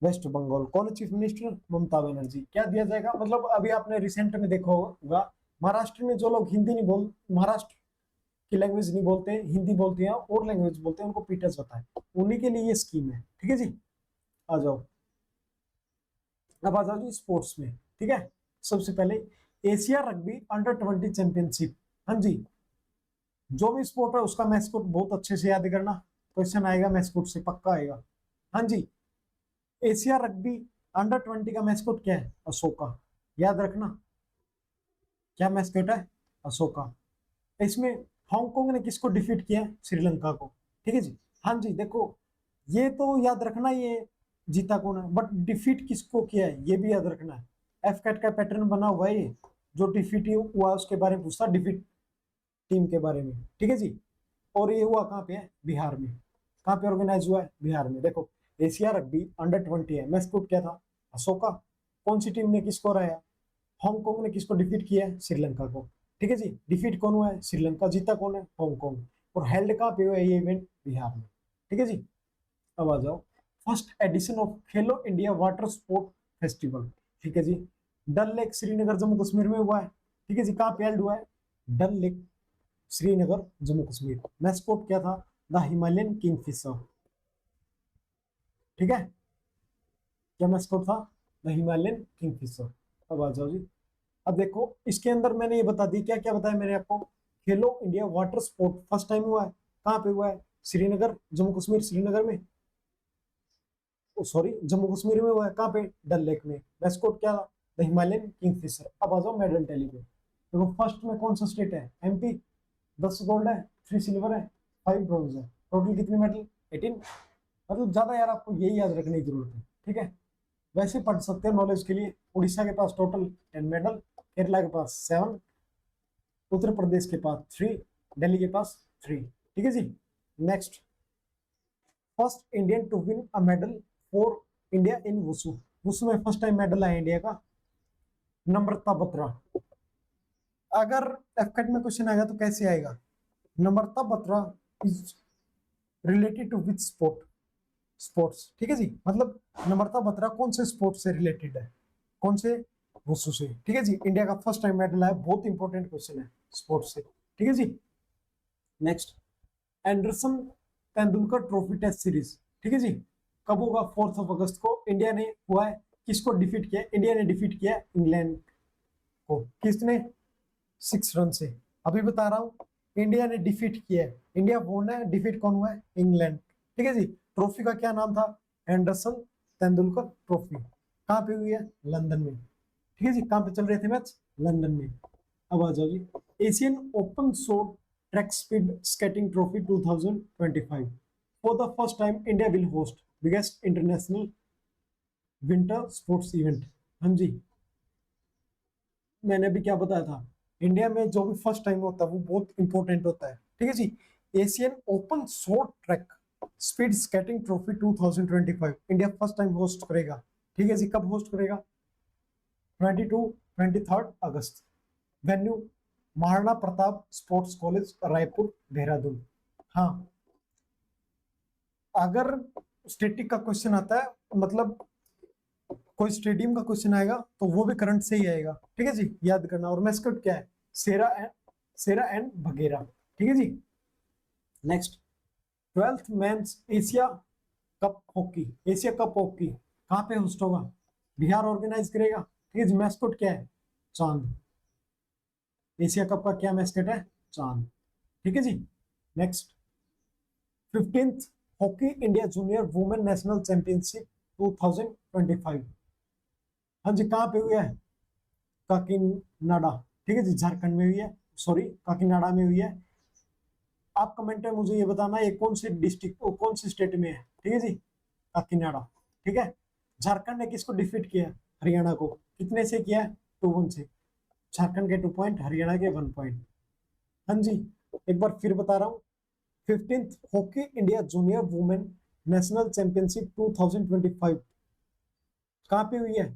वेस्ट बंगाल। कौन है चीफ मिनिस्टर? ममता बनर्जी। क्या दिया जाएगा? मतलब अभी आपने रिसेंट में देखा होगा, महाराष्ट्र में जो लोग हिंदी नहीं बोल महाराष्ट्र की लैंग्वेज नहीं बोलते, हिंदी बोलते हैं और लैंग्वेज बोलते हैं, उनको पीटा जाता है। उन्हीं के लिए ये स्कीम है। ठीक है जी, आ जाओ। अब आ जाओ जी स्पोर्ट्स में। ठीक है, सबसे पहले एशिया रग्बी अंडर 20 चैंपियनशिप। हाँ जी, जो भी स्पोर्ट है उसका मैस्कोट बहुत अच्छे से याद करना, क्वेश्चन आएगा मैस्कोट से पक्का आएगा। हाँ जी, एशिया रग्बी अंडर 20 का मैस्कोट क्या है? अशोका। याद रखना, क्या मैस्कोट है? अशोका। इसमें हांगकांग ने किसको डिफीट किया? श्रीलंका को। ठीक है जी, हाँ जी, देखो ये तो याद रखना, ये जीता कौन है, बट डिफीट किसको किया है ये भी याद रखना है। एफ कैट का पैटर्न बना हुआ है ये, जो डिफीट हुआ उसके बारे में पूछता, डिफीट टीम के बारे में। ठीक है जी, और ये हुआ कहाँ पे है? बिहार में। कहाँ पे ऑर्गेनाइज हुआ है? बिहार में। देखो एशिया रग्बी अंडर 20 है, मैस्कोट क्या था? अशोका। कौन सी टीम ने किसको हराया? हांगकांग ने किसको डिफीट किया है? श्रीलंका को। ठीक है जी, डिफीट कौन हुआ है? श्रीलंका। जीता कौन है? हांगकांग। और हेल्ड कहाँ पे हुआ है ये इवेंट? बिहार में। ठीक है जी, अब आ जाओ first edition of Khelo India water sport festival. ठीक है जी, डल लेक श्रीनगर जम्मू कश्मीर में हुआ है। ठीक है जी, कहाँ पे हेल्ड हुआ है? डल लेक श्रीनगर जम्मू कश्मीर। मैस्कोट क्या था? The Himalayan Kingfisher. ठीक है, क्या मैस्कॉट था? The Himalayan Kingfisher. अब आ जाओ जी। अब देखो इसके अंदर मैंने ये बता दी, क्या क्या बताया मैंने आपको। खेलो India water sport first time हुआ है, कहाँ पे हुआ है? श्रीनगर, जम्मू कश्मीर, श्रीनगर में, सॉरी जम्मू कश्मीर में हुआ है। कहाँ पे? डल लेक में। मैस्कॉट क्या? The Himalayan Kingfisher. अब आ जाओ मेडल टैली पे। देखो फर्स्ट में कौन सा स्टेट है? एमपी। 10 गोल्ड है, 3 सिल्वर है, 5 ब्रॉन्ज है, टोटल कितने मेडल? 18। मतलब ज्यादा यार आपको यही याद रखने की जरूरत है, ठीक है। वैसे पढ़ सकते हैं नॉलेज के लिए। उड़ीसा के पास टोटल 10 मेडल, केरला के पास 7, उत्तर प्रदेश के पास 3, दिल्ली के पास 3। ठीक है जी। Next, first Indian to win a medal for India in wushu. Wushu में फर्स्ट टाइम मेडल आया इंडिया का, नम्रता बत्रा। अगर एफकेट में क्वेश्चन आएगा तो कैसे आएगा? Namrata Batra is related to which sport? Sports. ठीक है जी, मतलब नम्रता बत्रा कौन से स्पोर्ट से रिलेटेड है? कौन से? वुसु से। ठीक है जी, इंडिया का फर्स्ट टाइम मेडल आया, बहुत इंपॉर्टेंट क्वेश्चन है स्पोर्ट्स से। ठीक है जी। Next, Anderson Tendulkar trophy test series. ठीक है जी, कब होगा? 4 अगस्त को। इंडिया ने हुआ है, किसको डिफीट किया? इंडिया ने डिफीट किया इंग्लैंड को। किसने? 6 रन से। अभी बता रहा हूं, इंडिया ने डिफीट किया है। इंडिया वोन है, डिफीट कौन हुआ है? इंग्लैंड। ठीक है जी। ट्रॉफी का क्या नाम था? Anderson Tendulkar trophy. कहां पे हुई है? लंदन में। ठीक है जी। कहां पे चल रहे थे मैच? लंदन में। अब आ जाओ जी। Asian open short track speed skating trophy 2025। For the first time India will host biggest international winter sports event. हाँ जी, मैंने अभी क्या बताया था, इंडिया में जो भी फर्स्ट टाइम होता है वो बहुत इंपॉर्टेंट होता है। ठीक है जी। Asian open short track speed skating trophy 2025 India first time host करेगा। ठीक है जी। कब होस्ट करेगा? 22-23 अगस्त। Venue Maharana Pratap sports college, Raipur, Dehradun. हाँ, अगर स्टेटिक का क्वेश्चन आता है, मतलब कोई स्टेडियम का क्वेश्चन आएगा तो वो भी करंट से ही आएगा। ठीक है जी, याद करना। और मैस्कट क्या है? सेरा एंड बगेरा। ठीक है जी। Next, 12th men's Asia cup hockey, Asia cup hockey कहाँ पे होस्ट होगा? बिहार ऑर्गेनाइज करेगा। ठीक है जी। मैस्कट क्या है? चांद। एशिया कप का क्या मैस्कट है? चांद। ठीक है जी। Next, 15th hockey India junior women national championship 2025। हाँ जी, कहाँ पे हुआ है? काकीनाडा। ठीक है जी, झारखंड में हुई है, सॉरी काकीनाडा में हुई है। आप कमेंट में मुझे ये बताना ये कौन सी डिस्ट्रिक्ट, कौन सी स्टेट में है। ठीक है जी, काकीनाडा। ठीक है। झारखंड ने किसको डिफीट किया? हरियाणा को। कितने से किया? 2-1 से। झारखंड के 2 पॉइंट, हरियाणा के 1 पॉइंट। हाँ जी, एक बार फिर बता रहा हूँ। 15th hockey India junior women national championship 2025 कहाँ पे हुई है?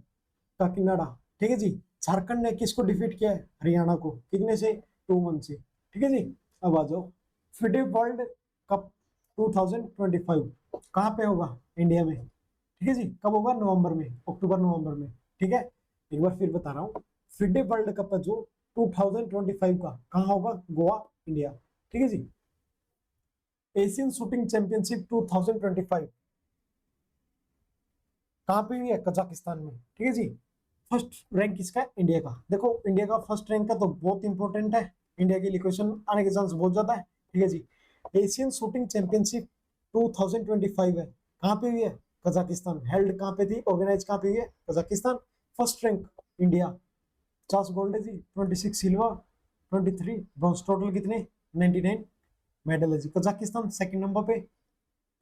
काकीनाडा। ठीक है जी। झारखंड ने किसको डिफीट किया है? हरियाणा को। कितने से? 2-1 से। ठीक है जी। अब आ जाओ, फिडे वर्ल्ड कप 2025 कहाँ पे होगा? इंडिया में। ठीक है जी। कब होगा? नवंबर में, अक्टूबर नवंबर में। ठीक है, एक बार फिर बता रहा हूँ। फिडे वर्ल्ड कप है जो 2025 का, कहाँ होगा? गोवा, इंडिया। ठीक है जी। एशियन शूटिंग चैंपियनशिप 2025 कहाँ पे हुई है? कजाकिस्तान में। ठीक है जी। फर्स्ट रैंक किसका है? इंडिया का। देखो इंडिया का फर्स्ट रैंक का तो बहुत इंपॉर्टेंट है, इंडिया के लिए क्वेश्चन आने के चांस बहुत ज्यादा है। ठीक है जी। एशियन शूटिंग चैंपियनशिप 2025 है, कहाँ पे हुई है? कजाकिस्तान। हेल्ड कहाँ पे थी? ऑर्गेनाइज कहाँ पे हुई है? Kazakhstan. First rank India. 50 gold है जी, 26 सिल्वर, 23 ब्रॉन्ज, टोटल कितने? 99 मेडल है जी। कजाकिस्तान सेकंड नंबर पे,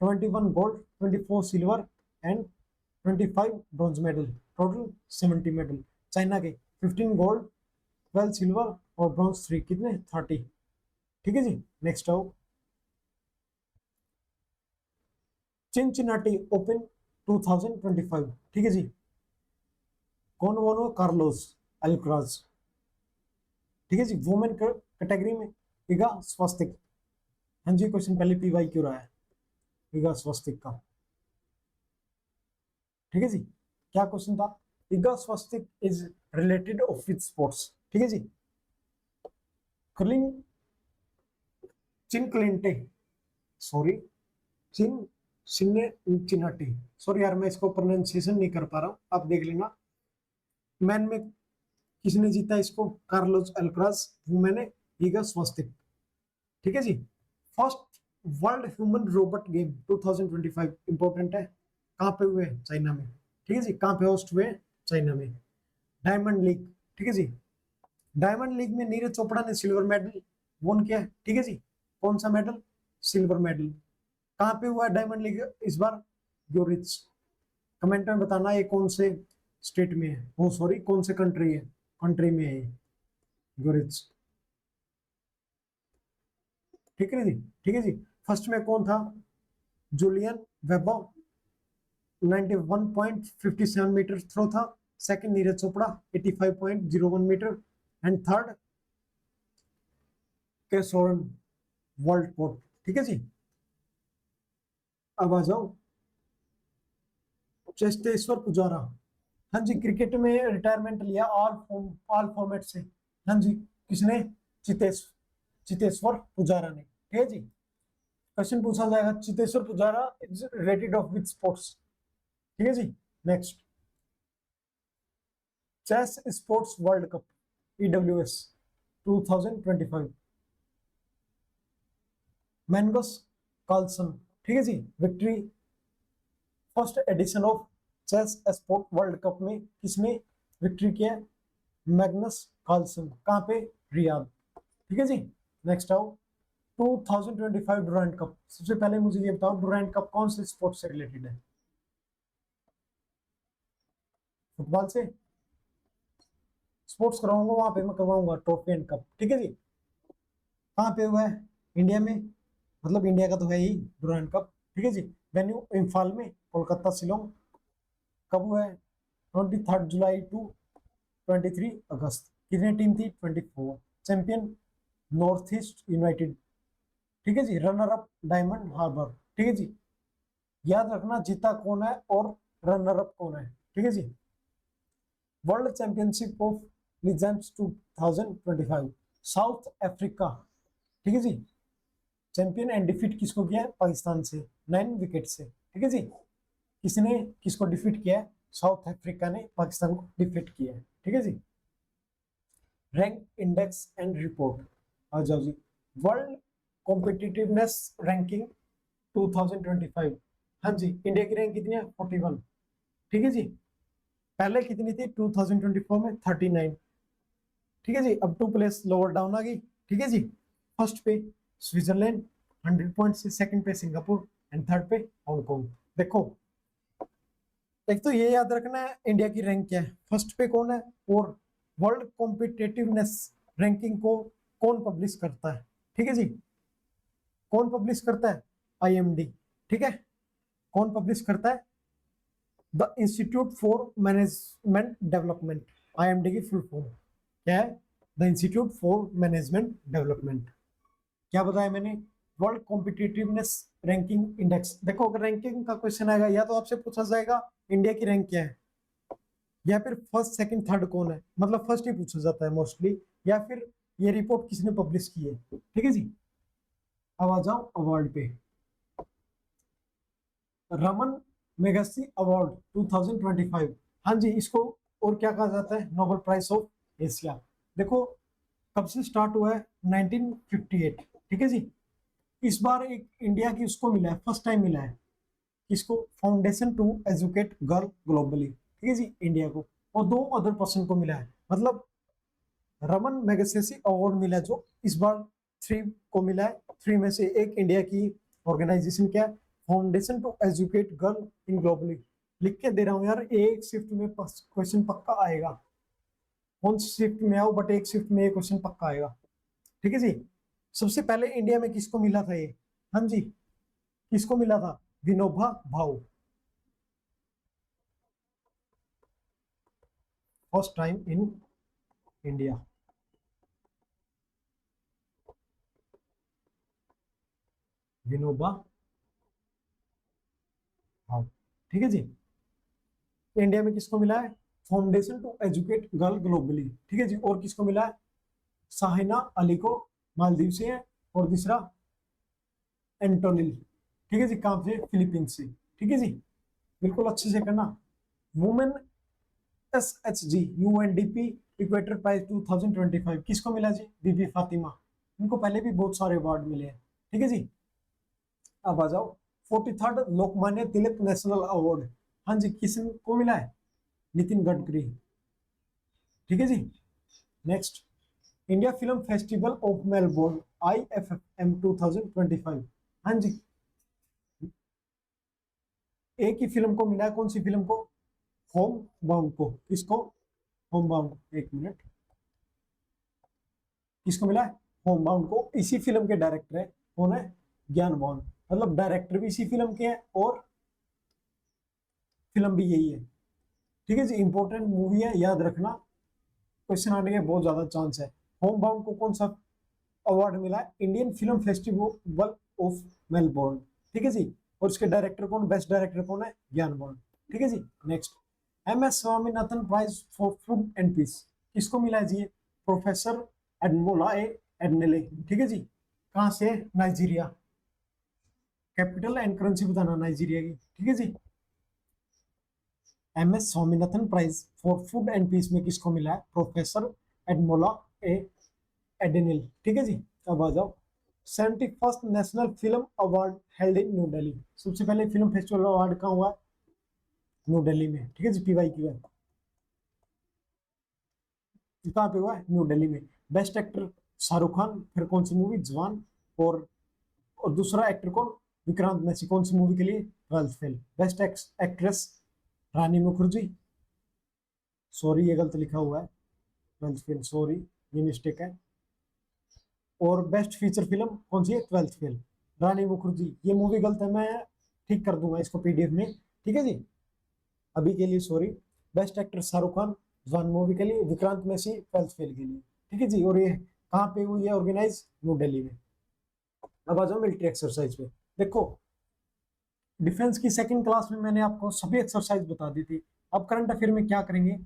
21 gold, 24 silver and 25 bronze medal, total 70 medal. China के 15 गोल्ड, 12 सिल्वर और ब्रॉन्ज 3, कितने? 30। ठीक है जी। नेक्स्ट आओ, चिनचिनाटी ओपन 2025। ठीक है जी। कौन वोन हो? कार्लोस अल्क्राज। ठीक है जी। वुमेन कैटेगरी में इगा स्वास्तिक। हाँ जी, क्वेश्चन पहले पीवाई क्यों रहा है इगा स्वास्तिक का। ठीक है जी। क्या क्वेश्चन था? Iga Swiatek is related of with sports. ठीक है जी। कर्लिंग चिनक्लिंटे सॉरी, चिन चिन्नाटी, सॉरी यार मैं इसको प्रोनाउंसिएशन नहीं कर पा रहा हूँ, आप देख लेना। मैन में किसने जीता इसको? Carlos Alcaraz. वुमेन है ईगा स्वास्तिक। ठीक है जी। First world human robot game 2025 important है, कहाँ पे हुए? चाइना में। ठीक है जी, कहाँ पे होस्ट हुए? चाइना में। डायमंड लीग, ठीक है जी, डायमंड लीग में नीरज चोपड़ा ने सिल्वर मेडल वोन किया है। ठीक है जी, कौन सा मेडल? Silver medal. कहाँ पे हुआ है डायमंड लीग इस बार? ग्योरिच। कमेंट में बताना ये कौन से स्टेट में है, वो सॉरी कौन से कंट्री है, कंट्री में है ग्योरिच। ठीक है जी, ठीक है जी। फर्स्ट में कौन था? जूलियन वेबो, 91.57 मीटर थ्रो था। Second Neeraj Chopra 85.01 metre and third के सोरन वर्ल्ड कोट। ठीक है जी। अब आ जाओ चेस्टेश्वर पुजारा। हाँ जी, क्रिकेट में रिटायरमेंट लिया ऑल फॉर्मेट से। हाँ जी, किसने? चितेश्वर पुजारा ने। ठीक है जी। क्वेश्चन पूछा जाएगा, Cheteshwar Pujara is related of which sports? ठीक है जी। Next, chess sports world cup EWS 2025, Magnus Carlsen. ठीक है जी। Victory, first edition of chess sport world cup में किसने विक्ट्री किया? Magnus Carlsen. कहाँ पे? रियाद। ठीक है जी। नेक्स्ट आओ 2025 डुरैंड कप। सबसे पहले मुझे ये बताओ डुरैंड कप कौन से स्पोर्ट से रिलेटेड है? फुटबॉल से? स्पोर्ट्स कराऊंगा वहां पे मैं करवाऊंगा ट्रॉफी एंड कप। ठीक है जी। कहाँ पे हुआ है? इंडिया में, मतलब इंडिया का तो है ही डुरैंड कप। ठीक है जी। वेन्यू इम्फाल में, कोलकाता, शिलोंग। कब हुआ है? 23 जुलाई टू 23 अगस्त। कितनी टीम थी? 24। चैंपियन नॉर्थ ईस्ट यूनाइटेड। ठीक है जी। Runner up Diamond Harbour. ठीक है जी। याद रखना जीता कौन है और रनर अप कौन है। ठीक है जी। World championship of legends 2025 South Africa. ठीक है जी। चैंपियन एंड डिफीट किसको किया है? पाकिस्तान से 9 विकेट से। ठीक है जी। किसने किसको डिफीट किया है? साउथ अफ्रीका ने पाकिस्तान को डिफीट किया है। ठीक है जी। रैंक इंडेक्स एंड रिपोर्ट आ जाओ जी। World competitiveness ranking 2025। हाँ जी, इंडिया की रैंक कितनी है? 41। ठीक है जी। पहले कितनी थी 2024 में? 39। ठीक है जी। अब 2 प्लेस लोअर डाउन आ गई। ठीक है जी। फर्स्ट पे स्विट्जरलैंड 100 पॉइंट से, सेकंड पे सिंगापुर एंड थर्ड पे हांगकांग। देखो, एक तो ये याद रखना है इंडिया की रैंक क्या है, फर्स्ट पे कौन है, और वर्ल्ड कॉम्पिटिटिवनेस रैंकिंग को कौन पब्लिश करता है? ठीक है जी। कौन पब्लिश करता है? IMD। ठीक है। कौन पब्लिश करता है? The institute for management development. IMD की फुल फॉर्म क्या है? The institute for management development. क्या बताया मैंने? World competitiveness ranking index. देखो, अगर रैंकिंग का क्वेश्चन आएगा या तो आपसे पूछा जाएगा इंडिया की रैंक क्या है, या फिर फर्स्ट सेकंड थर्ड कौन है, मतलब फर्स्ट ही पूछा जाता है मोस्टली, या फिर ये रिपोर्ट किसने पब्लिश की है। ठीक है जी। अब आ जाओ अवार्ड पे। Raman Magsaysay award 2025। हाँ जी, इसको और क्या कहा जाता है? Nobel prize of Asia. देखो, कब से स्टार्ट हुआ है? 1958। ठीक है जी। इस बार एक इंडिया की उसको मिला है, फर्स्ट टाइम मिला है। किसको? Foundation to educate girl globally. ठीक है जी, इंडिया को। और 2 अदर पर्सन को मिला है, मतलब रमन मैगसेसी अवार्ड मिला है जो इस बार 3 को मिला है। 3 में से एक इंडिया की ऑर्गेनाइजेशन क्या है? Foundation to educate girl in globally. लिख के दे रहा हूँ यार, एक शिफ्ट में क्वेश्चन पक्का आएगा। कौन सी शिफ्ट में आओ, बट एक शिफ्ट में ये क्वेश्चन पक्का आएगा। ठीक है जी। सबसे पहले इंडिया में किसको मिला था ये? हाँ जी, किसको मिला था? Vinoba Bhau. First time in India, Vinoba Bhau. ठीक है जी। इंडिया में किसको मिला है? Foundation to educate girl globally. ठीक है जी। और किसको मिला है? साहिना अली को, मालदीव से है। और दूसरा एंटोनिल, ठीक है जी, कहाँ से, फिलीपींस से, ठीक है जी, बिल्कुल अच्छे से करना। Women SHG UNDP equator prize 2025 किसको मिला जी, बीबी फातिमा। इनको पहले भी बहुत सारे अवार्ड मिले हैं, ठीक है जी। अब आ जाओ 43rd Lokmanya Tilak national award, हाँ जी, किसको मिला है, नितिन गडकरी, ठीक है जी। Next, India film festival of Melbourne IFFM 2025, हाँ जी, एक ही फिल्म को मिला है, कौन सी फिल्म को, होम बाउंड को, किसको, होम बाउंड, एक मिनट, किसको मिला है, होम बाउंड को। इसी फिल्म के डायरेक्टर है, कौन है, ज्ञान बाउंड, मतलब डायरेक्टर भी इसी फिल्म के हैं और फिल्म भी यही है, ठीक है जी। इंपॉर्टेंट मूवी है, याद रखना, क्वेश्चन आने के बहुत ज्यादा चांस है। होम बाउंड को कौन सा अवार्ड मिला है, Indian film festival of Melbourne, ठीक है जी। और उसके डायरेक्टर कौन, बेस्ट डायरेक्टर कौन है, ज्ञान बाउंड, ठीक है जी। Next, MS Swaminathan prize for food and peace किसको मिला है जी, प्रोफेसर एडमोला एडनेले, ठीक है जी, कहाँ से, नाइजीरिया, कैपिटल एंड करेंसी बताना नाइजीरिया की, ठीक है जी। MS Swaminathan prize for food and peace में किसको मिला है, प्रोफेसर एडमोला ए एडेनिल, ठीक है जी। अब आ जाओ 71st national film award held in new Delhi, सबसे पहले फिल्म फेस्टिवल अवार्ड कहाँ हुआ, न्यू दिल्ली में, ठीक है जी, PYQ कहाँ पे हुआ है, न्यू दिल्ली में। बेस्ट एक्टर शाहरुख खान, फिर कौन सी मूवी, जवान, और दूसरा एक्टर कौन, विक्रांत मैसी, कौन सी मूवी के लिए, 12th फेल। बेस्ट एक्ट्रेस रानी मुखर्जी, सॉरी ये गलत लिखा हुआ है, 12th फेल, सॉरी ये मिस्टेक है। और बेस्ट फीचर फिल्म कौन सी है, 12th फेल, रानी मुखर्जी, ये मूवी गलत है, मैं ठीक कर दूंगा इसको PDF में, ठीक है जी, अभी के लिए sorry. Best actor Shahrukh Khan जवान मूवी के लिए, विक्रांत मैसी 12th फेल के लिए, ठीक है जी। और ये कहाँ पे हुई है ऑर्गेनाइज, न्यू दिल्ली में। अब आ जाओ मिलिट्री एक्सरसाइज पे, देखो डिफेंस की सेकंड क्लास में मैंने आपको सभी एक्सरसाइज बता दी थी। अब करंट अफेयर में क्या करेंगे,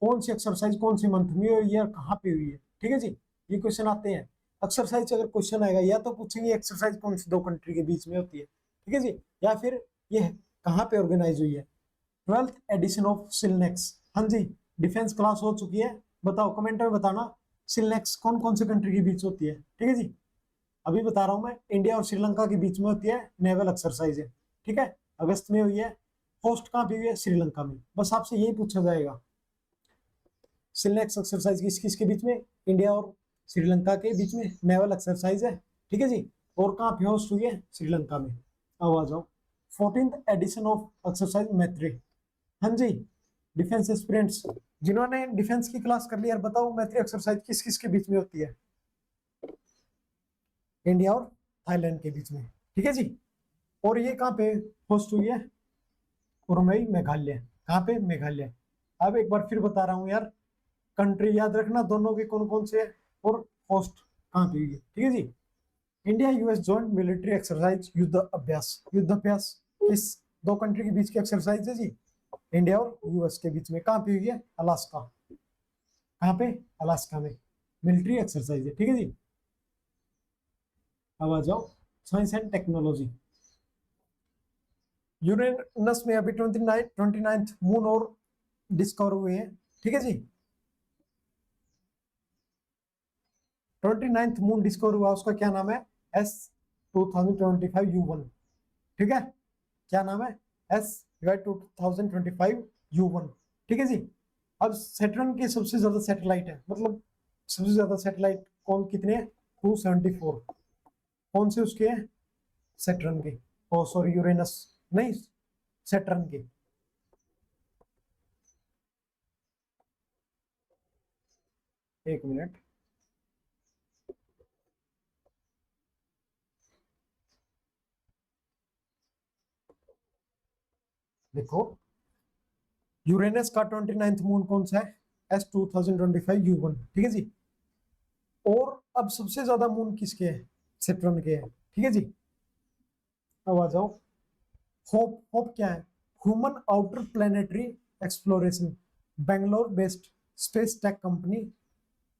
कौन सी एक्सरसाइज कौन सी मंथ में हुई है, कहाँ पे हुई है, ठीक है जी, ये क्वेश्चन आते हैं। एक्सरसाइज अगर क्वेश्चन आएगा या तो पूछेंगे एक्सरसाइज कौन सी दो कंट्री के बीच में होती है, ठीक है जी, या फिर ये कहाँ पे ऑर्गेनाइज हुई है। 12th एडिशन ऑफ सिलनेक्स, हाँ जी, डिफेंस क्लास हो चुकी है, बताओ कमेंट में बताना सिलनेक्स कौन कौन से कंट्री के बीच होती है, ठीक है जी। अभी बता रहा हूं मैं, इंडिया और श्रीलंका के बीच में होती है, नेवल एक्सरसाइज है, ठीक है, अगस्त में हुई है। होस्ट कहाँ पे हुई है, श्रीलंका में। बस आपसे यही पूछा जाएगा, सिलनेक्स एक्सरसाइज किस किस के बीच में, इंडिया और श्रीलंका के बीच में नेवल एक्सरसाइज है, ठीक है जी। और कहाँ पे होस्ट हुई है, श्रीलंका में। अब आ जाओ 14th एडिशन ऑफ एक्सरसाइज मैत्री, हाँ जी, डिफेंस एस्पिरेंट्स जिन्होंने डिफेंस की क्लास कर ली यार, बताओ मैत्री एक्सरसाइज किस किस के बीच में होती है, इंडिया और थाईलैंड के बीच में, ठीक है जी। और ये कहाँ पे होस्ट हुई है, उर्मई मेघालय, कहाँ पे, मेघालय। अब एक बार फिर बता रहा हूँ यार, कंट्री याद रखना दोनों के कौन कौन से है, और होस्ट कहाँ पे हुई है, ठीक है जी। India US joint military exercise Yudh Abhyas, युद्ध अभ्यास किस दो कंट्री के बीच की एक्सरसाइज है जी, इंडिया और US के बीच में, कहाँ पे हुई है, अलास्का, कहाँ पे, अलास्का में मिलिट्री एक्सरसाइज है, ठीक है जी। अब आ जाओ साइंस एंड टेक्नोलॉजी, यूरेनस में अभी 29th मून और डिस्कवर हुए हैं, ठीक है जी। 29th मून डिस्कवर हुआ, उसका क्या नाम है, S2025U1, ठीक है, क्या नाम है, S2025U1, ठीक है जी। अब सेटर्न की सबसे ज्यादा सैटेलाइट है, मतलब सबसे ज्यादा सैटेलाइट कौन कितने हैं, 274, कौन से उसके हैं, सेटर्न के, ओ सॉरी यूरेनस नहीं, सेटर्न के। एक मिनट, देखो यूरेनस का 29th मून कौन सा है, S2025U1, ठीक है जी। और अब सबसे ज्यादा मून किसके हैं, सेटर्न के हैं, ठीक है जी। अब आ जाओ होप, होप क्या है, human outer planetary exploration, Bangalore based space tech company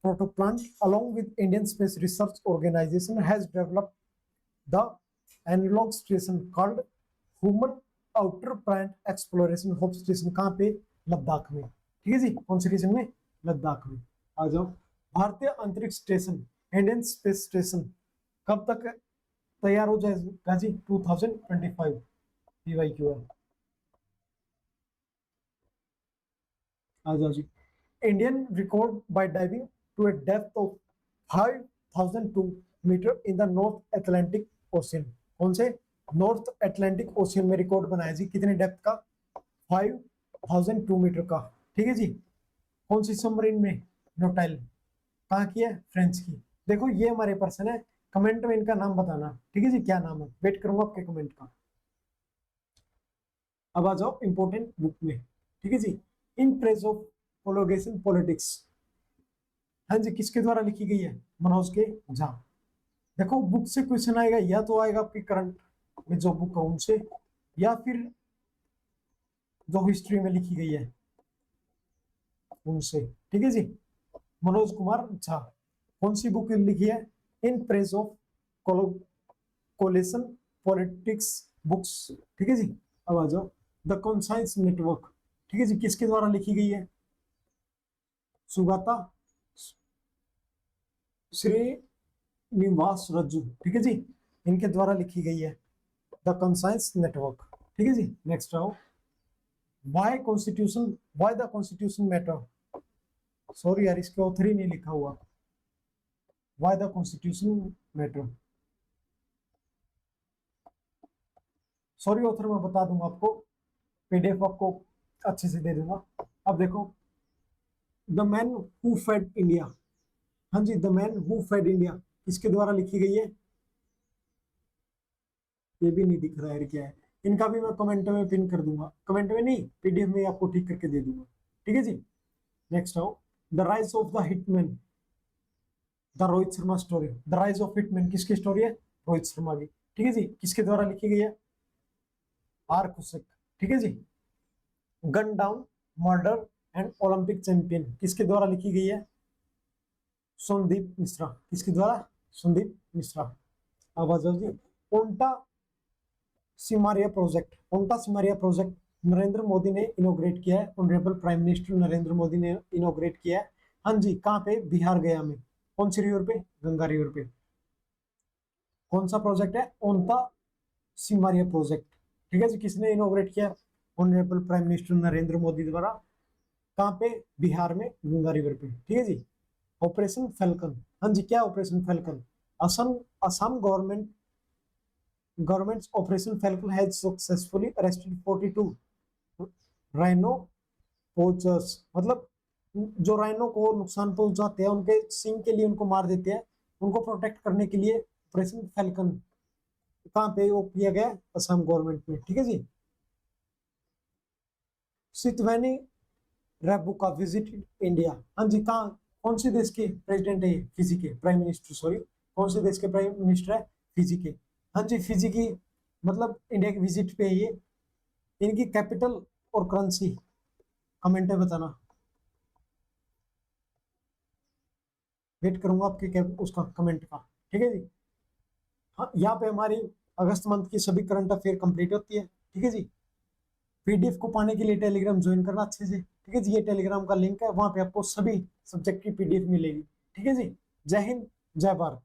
protoplant along with Indian Space Research Organization has developed the analogue station called human outer plant exploration hope station, कहाँ पे, लद्दाख में, ठीक है जी, कौन से रीजन में, लद्दाख में। आ जाओ, भारतीय अंतरिक्ष स्टेशन इंडियन स्पेस स्टेशन कब तक तैयार हो जाएगा जी, 2025, PYQL। आ जाओ जी, Indian record by diving to a depth of 5002 metre in the North Atlantic Ocean, कौन से, नॉर्थ अटलांटिक ओशियन में रिकॉर्ड बनाया जी, कितने डेप्थ का, 5002 मीटर का, ठीक है जी। कौन सी सबमरीन में, नोटाइल, कहाँ की है, फ्रेंच की। देखो ये हमारे पर्सन है, कमेंट में इनका नाम बताना, ठीक है जी, क्या नाम है, वेट करूंगा आपके कमेंट का। अब आ जाओ इंपॉर्टेंट बुक में, ठीक है जी, इन प्रेज ऑफ प्रोलोगेशन पॉलिटिक्स, हाँ जी, किसके द्वारा लिखी गई है, मनोज के झा। देखो बुक से क्वेश्चन आएगा, या तो आएगा आपकी करंट में जो बुक है उनसे, या फिर जो हिस्ट्री में लिखी गई है उनसे, ठीक है जी। मनोज कुमार झा, कौन सी बुक लिखी है, in praise of coalition politics books, ठीक है जी। अब आ जाओ, द कॉन्साइंस नेटवर्क, ठीक है जी, किसके द्वारा लिखी गई है, सुगाता श्रीनिवास रज्जू, ठीक है जी, इनके द्वारा लिखी गई है द कॉन्साइंस नेटवर्क, ठीक है जी। नेक्स्ट आओ, why constitution, why the constitution matter, sorry यार इसके ऑथर ही नहीं लिखा हुआ, why the constitution matter, sorry author मैं बता दूंगा आपको, PDF आपको अच्छे से दे दूंगा। अब देखो, the man who fed India, हाँ जी, the man who fed India किसके द्वारा लिखी गई है, ये भी नहीं दिख रहा है क्या है, इनका भी मैं कमेंट में पिन कर दूंगा, कमेंट में नहीं, PDF में आपको ठीक करके दे दूंगा, ठीक है जी। नेक्स्ट आओ, the rise of the hitman, the Rohit Sharma story, the rise of hitman किसकी स्टोरी है, रोहित शर्मा की, ठीक है जी, किसके द्वारा लिखी गई है, R कुशक, ठीक है जी। Gun down murder and Olympic champion किसके द्वारा लिखी गई है, संदीप मिश्रा, किसके द्वारा, संदीप मिश्रा। अब आ जाओ जी, ओंटा सिमारिया प्रोजेक्ट, ओंटा सिमारिया प्रोजेक्ट नरेंद्र मोदी ने इनोग्रेट किया है, honourable prime minister Narendra Modi ने इनोग्रेट किया है, हाँ जी, कहाँ पे, बिहार गया में, कौन सी रिवर पे, गंगा रिवर पे। कौन सा प्रोजेक्ट है, ओंटा सिमारिया प्रोजेक्ट, ठीक है जी, किसने इनोग्रेट किया, honourable prime minister Narendra Modi द्वारा, कहाँ पे, बिहार में, गंगा रिवर पे, ठीक है जी। ऑपरेशन फैल्कन, हाँ जी, क्या operation falcon, Assam Assam government operation falcon has successfully arrested 42 rhino poachers, मतलब जो राइनो को नुकसान पहुंचाते हैं, उनके सिंग के लिए उनको मार देते हैं, उनको प्रोटेक्ट करने के लिए ऑपरेशन फैल्कन कहाँ पे वो किया गया, असम गवर्नमेंट में, ठीक है जी। सितवानी रेबुका विजिटेड इंडिया, हाँ जी, कहाँ, कौन से देश के प्रेसिडेंट है, फिजी के प्राइम मिनिस्टर, सॉरी, कौन से देश के प्राइम मिनिस्टर है, फिजी के, हाँ जी, फिजी की, मतलब इंडिया की विजिट पे है ये। इनकी कैपिटल और करेंसी कमेंट में बताना, वेट करूंगा आपके उसका कमेंट का, ठीक है जी। हाँ, यहाँ पे हमारी अगस्त मंथ की सभी करंट अफेयर कंप्लीट होती है, ठीक है जी। PDF को पाने के लिए टेलीग्राम ज्वाइन करना अच्छे से, ठीक है जी, ये टेलीग्राम का लिंक है, वहां पे आपको सभी सब्जेक्ट की PDF मिलेगी, ठीक है जी। जय हिंद, जय भारत।